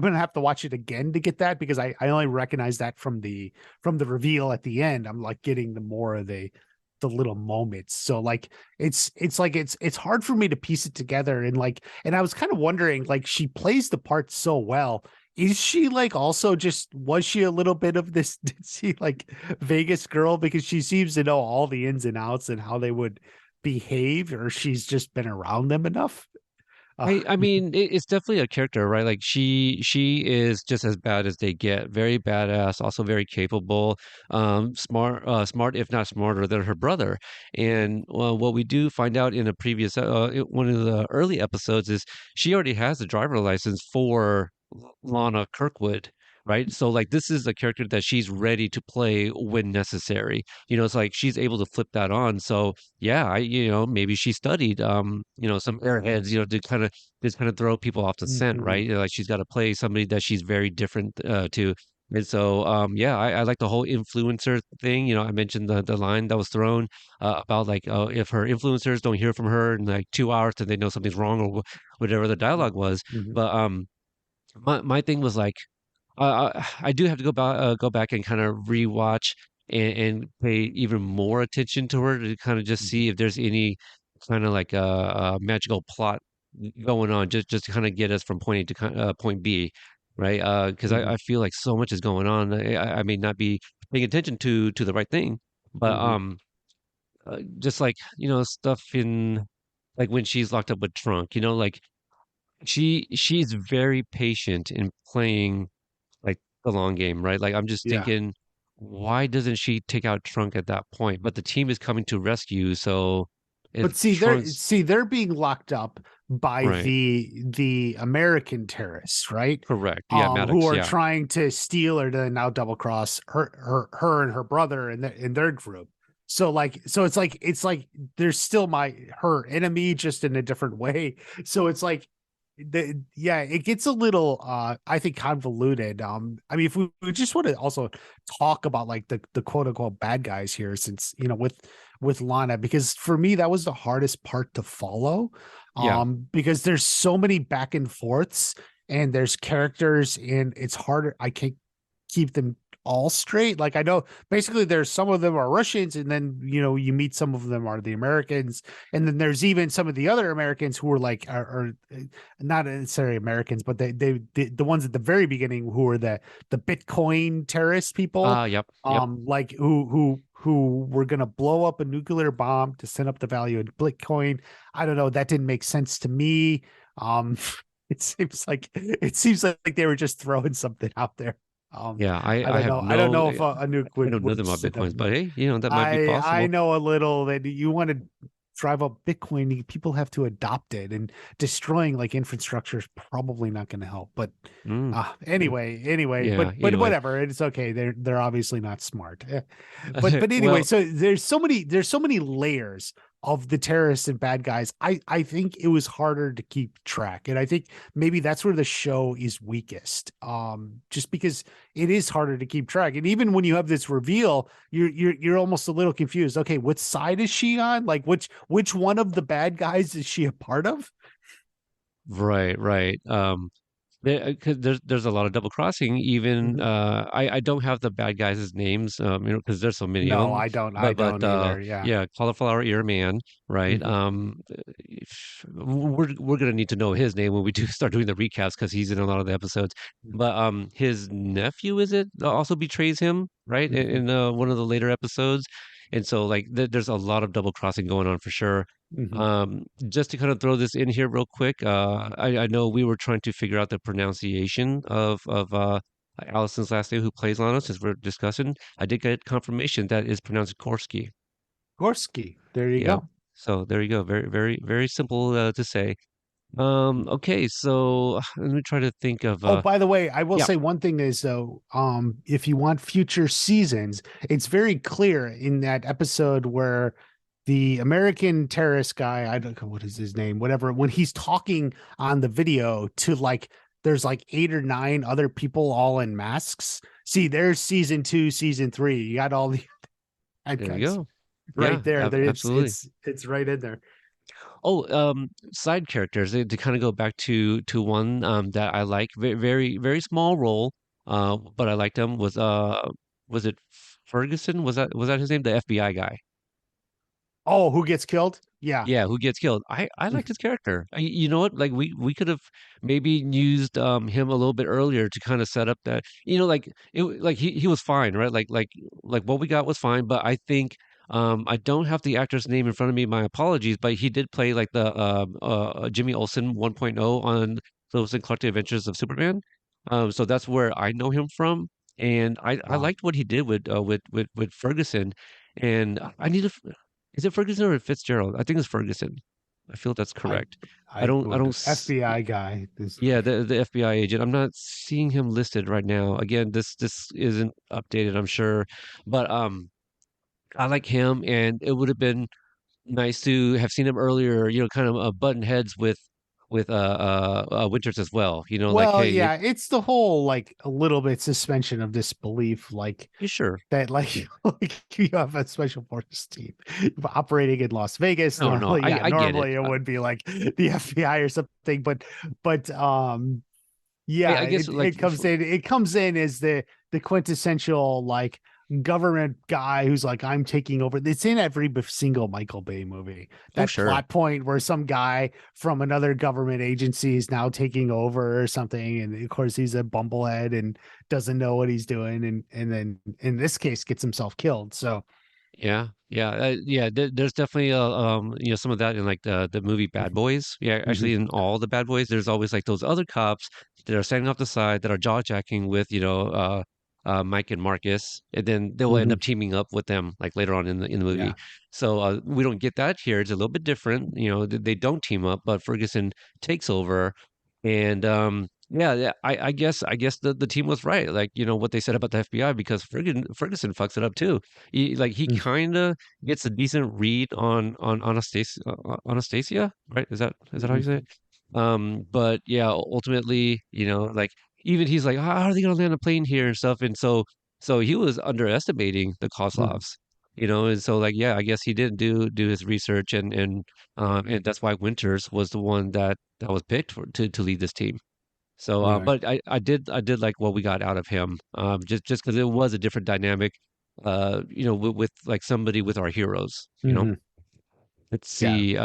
gonna have to watch it again to get that, because I only recognize that from the reveal at the end. I'm like getting the more of the little moments. So like it's like it's hard for me to piece it together, and I was kind of wondering, like, she plays the part so well. Is she like also just, was she a little bit of this did she like Vegas girl, because she seems to know all the ins and outs and how they would behave, or she's just been around them enough? Uh, I mean, it's definitely a character, right? Like she is just as bad as they get. Very badass, also very capable, smart if not smarter than her brother. And what we do find out in a previous one of the early episodes is she already has a driver license for Lana Kirkwood. Right. So like this is a character that she's ready to play when necessary. It's like she's able to flip that on. So yeah, maybe she studied some airheads, to kind of throw people off the scent, mhm, right? Like she's got to play somebody that she's very different to. And so, yeah, I like the whole influencer thing. I mentioned the line that was thrown about like, if her influencers don't hear from her in like 2 hours, then they know something's wrong, or whatever the dialogue was. mhm, But my thing was like, I do have to go back and kind of rewatch and pay even more attention to her to kind of just mhm, see if there's any kind of like a magical plot going on, just to kind of get us from point A to point B, right? Because I mhm, feel like so much is going on. I may not be paying attention to the right thing, but mhm. just like stuff in like when she's locked up with Trunk, like she's very patient in playing like the long game, right? Like I'm just Yeah. thinking, why doesn't she take out Trunk at that point? But the team is coming to rescue, so But if see, Trunk's they're being locked up by right, the American terrorists, right? correct, yeah, Who Maddox, are yeah, trying to steal, or to now double cross her and her brother in their group. So it's like there's still her enemy, just in a different way. So it's like yeah, it gets a little I think convoluted. I mean, if we just want to also talk about like the quote unquote bad guys here, since with Lana, because for me that was the hardest part to follow, yeah. because there's so many back and forths, and there's characters, and it's harder. I can't keep them all straight. Like, I know basically there's some of them are Russians, and then you meet some of them are the Americans, and then there's even some of the other Americans who are like are not necessarily Americans, but the ones at the very beginning who are the Bitcoin terrorist people, Yep, yep, like who who were going to blow up a nuclear bomb to send up the value of Bitcoin. I don't know. That didn't make sense to me. Um, it seems like they were just throwing something out there. Yeah, I I don't have know. I don't no, know if a nuke I would know nothing about send up. Bitcoins, but hey, that might be I possible. know a little that you want to drive up Bitcoin, people have to adopt it, and destroying like infrastructure is probably not going to help. But Mm, mm, anyway, yeah, but anyway. whatever, it's okay. They're obviously not smart. But anyway, Well, so there's so many layers of the terrorists and bad guys. I think it was harder to keep track, and I think maybe that's where the show is weakest. Just because it is harder to keep track, and even when you have this reveal, you're almost a little confused. Okay, what side is she on? Like which one of the bad guys is she a part of? right, right. 'Cause there's a lot of double crossing. Even Mhm. I don't have the bad guys' names, because there's so many of No, them. I But don't either. Yeah. yeah, cauliflower ear man, right? Mhm. We're gonna need to know his name when we do start doing the recaps because he's in a lot of the episodes. But his nephew, is it, also betrays him, right? Mhm. In one of the later episodes, and so like there's a lot of double crossing going on for sure. Mhm. Just to kind of throw this in here real quick, I know we were trying to figure out the pronunciation of Allison's last name, who plays Lana, since we're discussing. I did get confirmation that is pronounced Korsky. Gorski. There you Yeah. go. So there you go. Very, very, very simple to say. Okay, so let me try to think of Oh, by the way, I will yeah, say one thing is though, if you want future seasons, it's very clear in that episode where the American terrorist guy, I don't know what is his name, whatever, when he's talking on the video to like there's like 8 or 9 other people all in masks. See, there's season 2, season 3. You got all the bad there you guys go. right Yeah, there. There it's absolutely. it's it's right in there. Oh, side characters, to kind of go back to one that I like, very, very, very small role, but I liked him, was it Ferguson? Was that his name? The FBI guy. Oh, who gets killed? Yeah. Yeah, who gets killed. I liked his character. You know what? Like we could have maybe used him a little bit earlier to kind of set up that, like like he was fine, right? Like what we got was fine, but I think I don't have the actor's name in front of me. My apologies, but he did play like the Jimmy Olsen 1.0 on those Collected Adventures of Superman. So that's where I know him from, and I Wow. liked what he did with Ferguson, and I need to. Is it Ferguson or Fitzgerald? I think it's Ferguson. I feel that's I correct. I I would don't, FBI guy. This yeah, the FBI agent. I'm not seeing him listed right now. Again, this isn't updated, I'm sure, but I like him, and it would have been nice to have seen him earlier. Kind of button heads with Winters as well. Like, well, hey, yeah, it's the whole like a little bit suspension of disbelief, like you sure? that, like, like you have a special forces team operating in Las Vegas. No, no, Normally, yeah, I get it. normally it would be like the FBI or something, but I yeah, guess like it comes in as the quintessential like government guy who's like, I'm taking over. It's in every single Michael Bay movie. oh That sure. plot point where some guy from another government agency is now taking over or something, and of course he's a bumblehead and doesn't know what he's doing, and then in this case gets himself killed. So Yeah, yeah, yeah. There's definitely some of that in like the movie Bad mhm, Boys. Yeah, mhm, actually, in all the Bad Boys, there's always like those other cops that are standing off the side that are jaw jacking with Mike and Marcus, and then they will end mhm, up teaming up with them like later on in the movie. yeah. So we don't get that here. It's a little bit different. They don't team up, but Ferguson takes over, and yeah, yeah. I guess the team was right. Like what they said about the FBI, because Ferguson fucks it up too. He Mm, kind of gets a decent read on Anastasia, right? Is that how you mhm, say it? But yeah, ultimately, like even he's like, how are they gonna land a plane here and stuff? And so he was underestimating the mhm, Kozlovs, and so like yeah, I guess he didn't do his research, and that's why Winters was the one that was picked to lead this team. So, right. but I did like what we got out of him, just because it was a different dynamic, with like somebody with our heroes. Mhm, Let's yeah. see,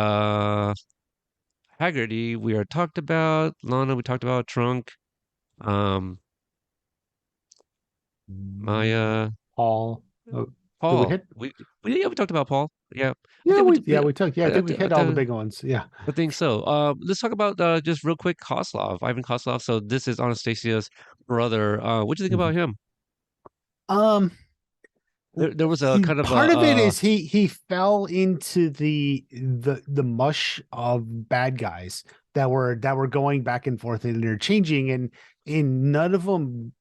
Hagerty, we are talked about. Lana, we talked about. Trunk, um, Mm, Maya, Paul. Oh. Did we Paul. hit? Yeah, we talked about Paul. Yeah, I Yeah, think we we did. yeah we took. Yeah, I think we hit all the I, big ones. Yeah. I think so. Let's talk about just real quick Koslov, Ivan Koslov. So this is Anastasia's brother. What do you think Mhm. about him? Um, There was a kind of part of it a is he fell into the mush of bad guys that were going back and forth and interchanging, and none of them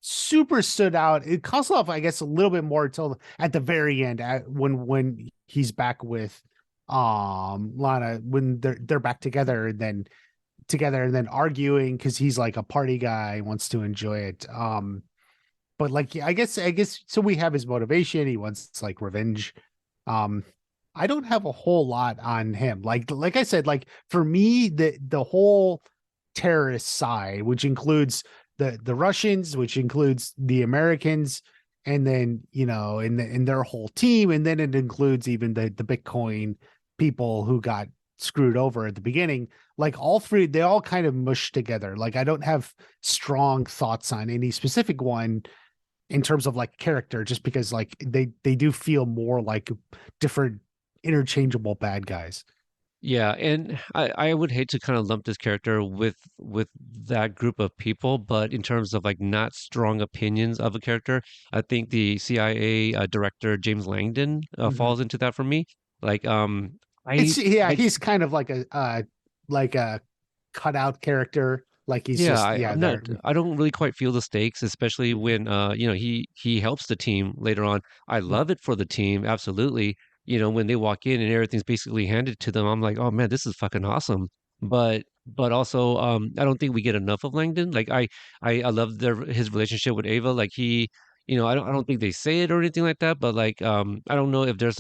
super stood out. It Kozlov, I guess, a little bit more until at the very end, when he's back with Lana, when they're back together and then arguing because he's like a party guy, wants to enjoy it. But like, yeah, I guess so. We have his motivation. He wants like revenge. Um, I don't have a whole lot on him. Like I said, like for me, the whole terrorist side, which includes the Russians, which includes the Americans, and then and their whole team, and then it includes even the Bitcoin people who got screwed over at the beginning. Like all three, they all kind of mush together. Like I don't have strong thoughts on any specific one in terms of like character, just because like they do feel more like different interchangeable bad guys. yeah, and I would hate to kind of lump this character with that group of people, but in terms of like not strong opinions of a character, I think the CIA director James Langdon Mhm. falls into that for me. Like It's yeah, I he's kind of like a cutout character. Like he's Yeah, just yeah I'm not. there. I don't really quite feel the stakes, especially when he helps the team later on. I love it for the team, absolutely. When they walk in and everything's basically handed to them, I'm like, oh man, this is fucking awesome. But also, I don't think we get enough of Langdon. Like I love his relationship with Ava. Like I don't think they say it or anything like that. But like I don't know if there's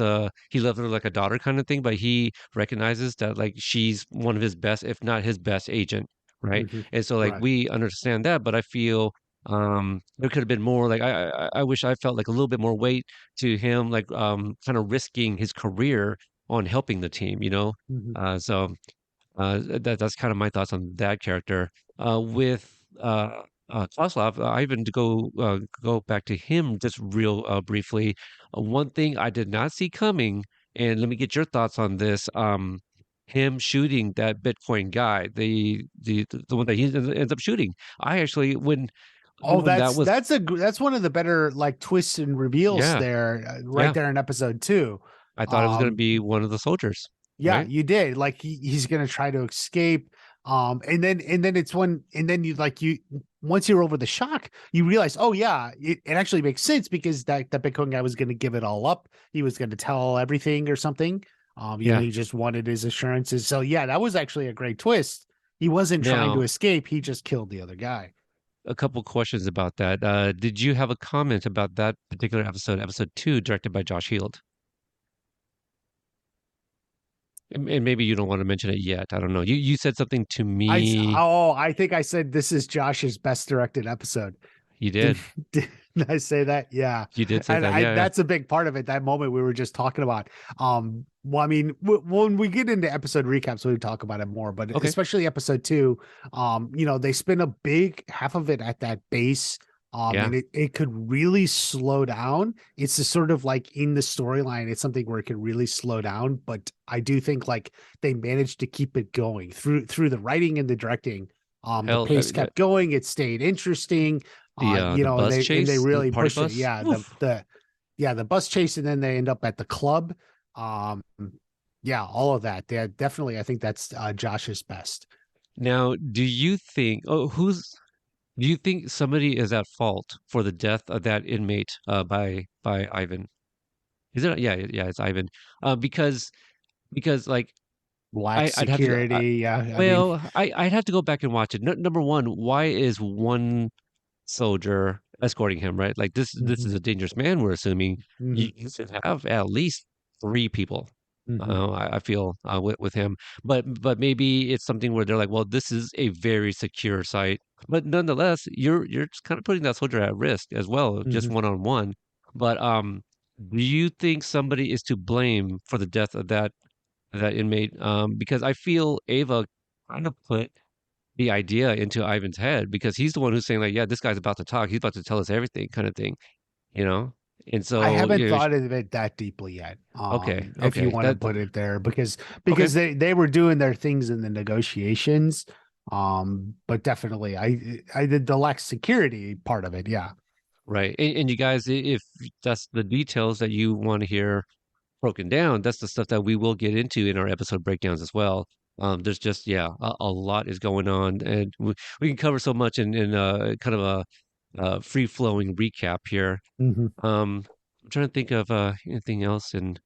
he loves her like a daughter kind of thing. But he recognizes that like she's one of his best, if not his best agent, right? Mhm. And so like Right. we understand that, but I feel there could have been more like I wish I felt like a little bit more weight to him, like kind of risking his career on helping the team. Mhm. So that's kind of my thoughts on that character. With Kozlov, Ivan, to go back to him just real briefly. One thing I did not see coming, and let me get your thoughts on this. Him shooting that Bitcoin guy, the one that he ends up shooting. I actually Oh, when that was that's one of the better like twists and reveals yeah there, right yeah there in episode 2. I thought it was going to Um, be one of the soldiers, Yeah, right? you did. Like he's gonna try to escape. And then it's when and then you once you're over the shock, you realize, oh yeah, it actually makes sense because that Bitcoin guy was gonna give it all up. He was gonna tell everything or something. Yeah. He just wanted his assurances. So yeah, that was actually a great twist. He wasn't trying to Now escape, he just killed the other guy. a couple questions about that. Did you have a comment about that particular episode, episode two, directed by Josh Heald? And maybe you don't want to mention it yet. I don't know. You said something to me. I think I said this is Josh's best directed episode. You Did, did. did I say that? Yeah. You did say And that. I Yeah. that's a big part of it. That moment we were just talking about. Well, I mean, when we get into episode recaps, we talk about it more, but Okay. especially episode 2, they spend a big half of it at that base. Yeah. And it could really slow down. It's just sort of like in the storyline, it's something where it can really slow down. But I do think like they managed to keep it going through the writing and the directing. The Hell, pace kept going, it stayed interesting. the And bus they chase, the really party pushed it. bus. Yeah, Oof. the bus chase, and then they end up at the club. Um, yeah, all of that. Yeah, definitely. I think that's Josh's best. Now, do you think? Oh, do you think somebody is at fault for the death of that inmate by Ivan? Is it? Yeah, yeah, it's Ivan. Because like Black I'd have to go. security. Yeah, I mean, Well, I'd have to go back and watch it. Number one, why is one soldier escorting him, right? Like this mhm, is a dangerous man, we're assuming. You, mhm, you should have at least three people. mhm, I feel with him, but maybe it's something where they're like, well, this is a very secure site, but nonetheless, you're just kind of putting that soldier at risk as well, just mhm. one on one. But do you think somebody is to blame for the death of that inmate? Because I feel Ava kind of put the idea into Ivan's head because he's the one who's saying like, yeah, this guy's about to talk. He's about to tell us everything kind of thing, you know? And I so, haven't you know, thought of it that deeply yet. okay, If you okay, want to put it there, okay. because they were doing their things in the negotiations. But definitely, I did the lack security part of it. Yeah. Right. And you guys, if that's the details that you want to hear broken down, that's the stuff that we will get into in our episode breakdowns as well. There's just, yeah, a lot is going on, and we can cover so much in kind of a free flowing recap here. Hmm. I'm trying to think of anything else in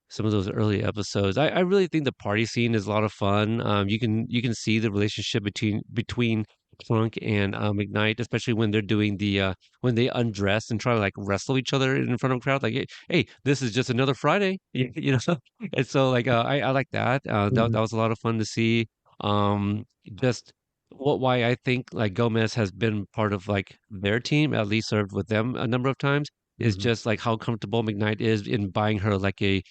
some of those early episodes. I really think the party scene is a lot of fun. You can see the relationship between Clunk and McKnight, especially when they're doing the when they undress and try to like wrestle each other in front of a crowd. Like, hey, this is just another Friday, you know. And so like I like that. That Hmm. was a lot of fun to see. Just why I think like Gomez has been part of like their team, at least served with them a number of times, is Hmm. just like how comfortable McKnight is in buying her like a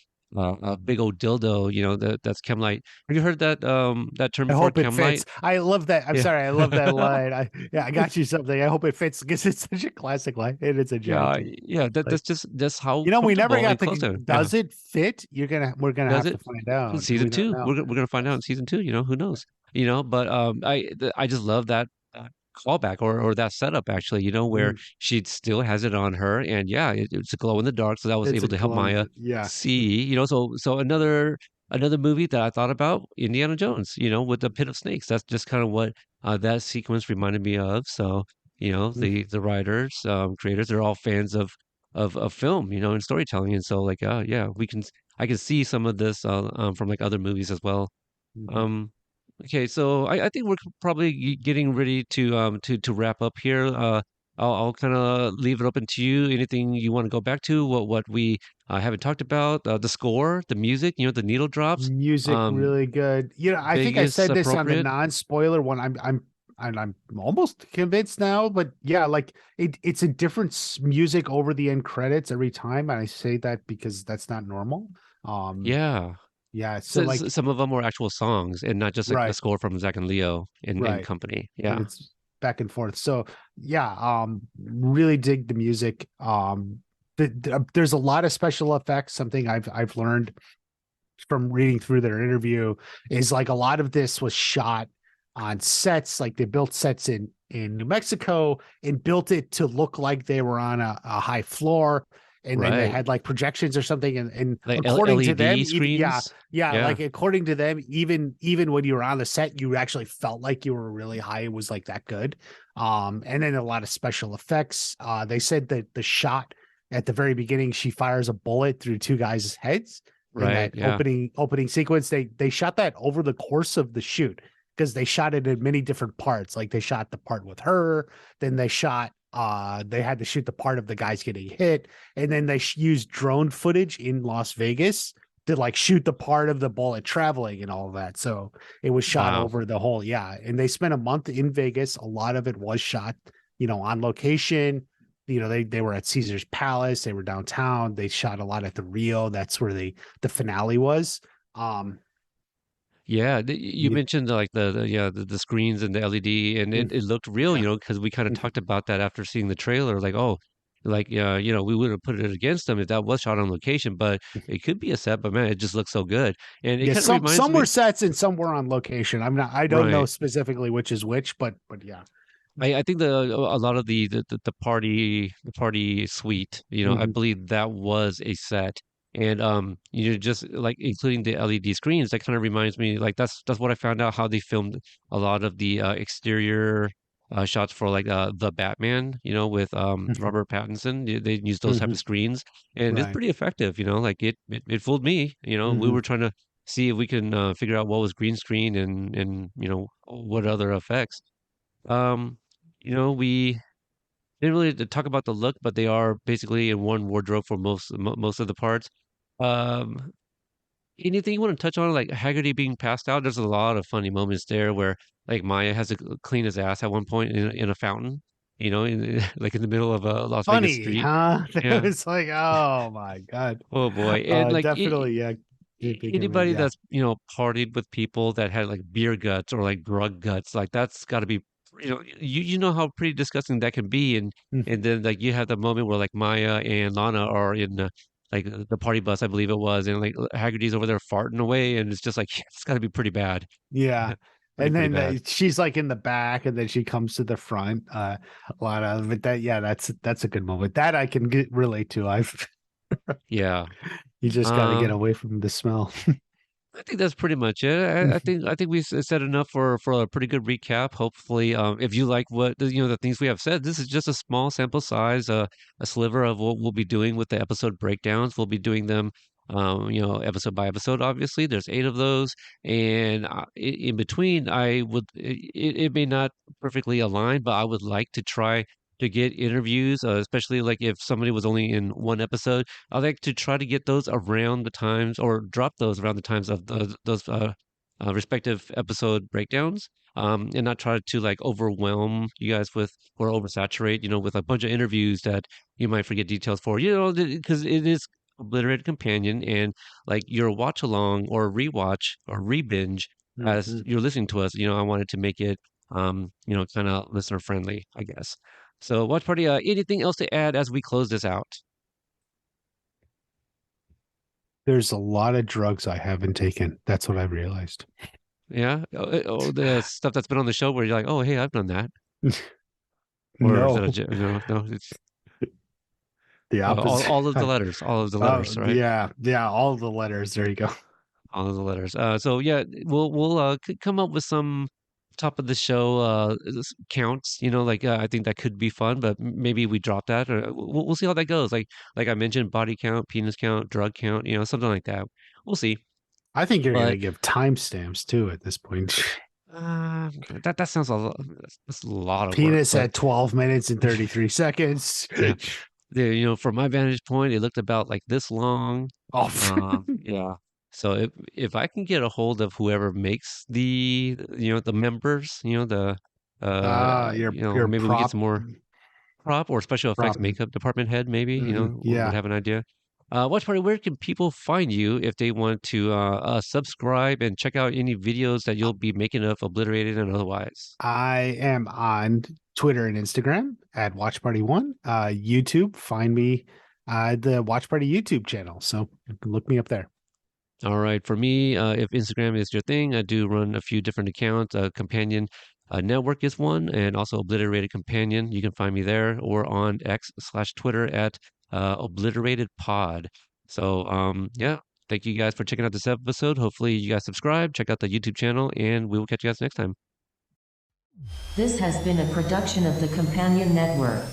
big old dildo, that's chemlite. Have you heard that term I before, hope it chemlite? fits. I love that. I'm Yeah. sorry. I love that line. I got you something. I hope it fits because it's such a classic line and it's a giant Yeah, thing. yeah, Like, that's how we never comfortable and got the, close to. Yeah. does it fit? We're gonna Does have to it? find In out. season We don't 2, know. we're gonna find out in Yes. season 2. Who knows? But I just love that callback or that setup actually. Where Mhm. she still has it on her, and yeah, it's a glow in the dark, so that was It's a able to help clone. Maya Yeah. see. So another movie that I thought about, Indiana Jones. With the pit of snakes. That's just kind of what that sequence reminded me of. So the writers, creators, they're all fans of film, and storytelling, and so like yeah, I can see some of this from like other movies as well. Mhm. Um, okay, so I think we're probably getting ready to wrap up here. I'll kind of leave it open to you. Anything you want to go back to? What we haven't talked about? The score, the music, the needle drops. Music Um, really good. I think I Vegas said this on the appropriate. non-spoiler one. I'm almost convinced now, but yeah, like it's a different music over the end credits every time, and I say that because that's not normal. Um, Yeah. yeah, so So like some of them were actual songs and not just like a right, score from Zach and Leo and right, company. and Yeah. it's back and forth. So yeah, really dig the music. There's a lot of special effects. Something I've learned from reading through their interview is like a lot of this was shot on sets. Like they built sets in New Mexico and built it to look like they were on a high floor. And then they Right. had like projections or something. And Like according to them, LED even yeah, screens. yeah, Yeah. like according to them, even when you were on the set, you actually felt like you were really high. It was like that good. And then a lot of special effects. They said that the shot at the very beginning, she fires a bullet through two guys' heads in Right. that Yeah. opening sequence. They shot that over the course of the shoot because they shot it in many different parts. Like they shot the part with her, then they had to shoot the part of the guys getting hit, and then they used drone footage in Las Vegas to like shoot the part of the bullet traveling and all of that. So it was shot Wow. over the whole, yeah. And they spent a month in Vegas. A lot of it was shot, on location. They were at Caesar's Palace, they were downtown, they shot a lot at the Rio. That's where the finale was. Um Yeah, you yeah. mentioned like the screens and the LED, and Mm, it looked real, yeah. because we kind of Mhm. talked about that after seeing the trailer. Like, oh, like we would have put it against them if that was shot on location, but it could be a set. But man, it just looks so good, and it Yeah, kind of reminds some were me, sets and some were on location. I don't know right? specifically which is which, but yeah. I think a lot of the party suite, I Hmm. believe that was a set. And just like including the LED screens, that kind of reminds me, like that's what I found out how they filmed a lot of the exterior shots for like the Batman, with Hmm. Robert Pattinson. They use those type Hmm. of screens, and it's Right. pretty effective. Like it fooled me. We Hmm. were trying to see if we can figure out what was green screen and what other effects. Um, we didn't really talk about the look, but they are basically in one wardrobe for most of the parts. Um, Anything you want to touch on, like Haggerty being passed out? There's a lot of funny moments there where like Maya has to clean his ass at one point in a fountain, like in the middle of a Las Vegas Funny, street. huh? Yeah. It's like, oh my God. Oh boy. And like Definitely, yeah. Think of it, anybody yeah. that's partied with people that had like beer guts or like drug guts, like that's got to be you know how pretty disgusting that can be, and then like you have the moment where like Maya and Lana are in like the party bus, I believe it was, and like Haggerty's over there farting away, and it's just like it's got to be pretty bad, Yeah. pretty And pretty then bad. she's like in the back, and then she comes to the front. A lot of it. That yeah, that's a good moment. That I can relate to. I've Yeah. you just got to get Uh, away from the smell. I think that's pretty much it. I think we said enough for a pretty good recap. Hopefully, if you like what the things we have said, this is just a small sample size, a sliver of what we'll be doing with the episode breakdowns. We'll be doing them, episode by episode. Obviously, there's 8 of those, and in between, it may not perfectly align, but I would like to try to get interviews, especially like if somebody was only in one episode. I like to try to get those around the times or drop those around the times of those respective episode breakdowns, and not try to like overwhelm you guys with or oversaturate, with a bunch of interviews that you might forget details for, because it is Obliterated Companion and like your watch along or rewatch or re-binge as Mhm. you're listening to us. I wanted to make it, kind of listener friendly, I guess. So, Watch Party, anything else to add as we close this out? There's a lot of drugs I haven't taken. That's what I've realized. Yeah. Oh, the stuff that's been on the show where you're like, oh, hey, I've done that. Or is it No, no, no, it's the all, opposite. all of the letters, all of the letters, right? Yeah, yeah, all the letters. There you go. All of the letters. So yeah, we'll come up with some top of the show counts. Like I think that could be fun, but maybe we drop that, or we'll see how that goes. Like I mentioned, body count, penis count, drug count, something like that. We'll see. I think you're gonna But give timestamps too at this point. that sounds that's a lot of work. Penis But at 12 minutes and 33 seconds. yeah, from my vantage point, it looked about like this long. Oh, Yeah. So if I can get a hold of whoever makes the members, your maybe we get some prop more prop or special effects prop. makeup department head, maybe, would Yeah, have an idea. Watch Party, where can people find you if they want to subscribe and check out any videos that you'll be making of Obliterated and otherwise? I am on Twitter and Instagram at Watch Party One. YouTube, find me the Watch Party YouTube channel. So you can look me up there. All right. For me, if Instagram is your thing, I do run a few different accounts. Companion Network is one, and also Obliterated Companion. You can find me there or on X/Twitter at Obliterated Pod. So, yeah, thank you guys for checking out this episode. Hopefully, you guys subscribe, check out the YouTube channel, and we will catch you guys next time. This has been a production of the Companion Network.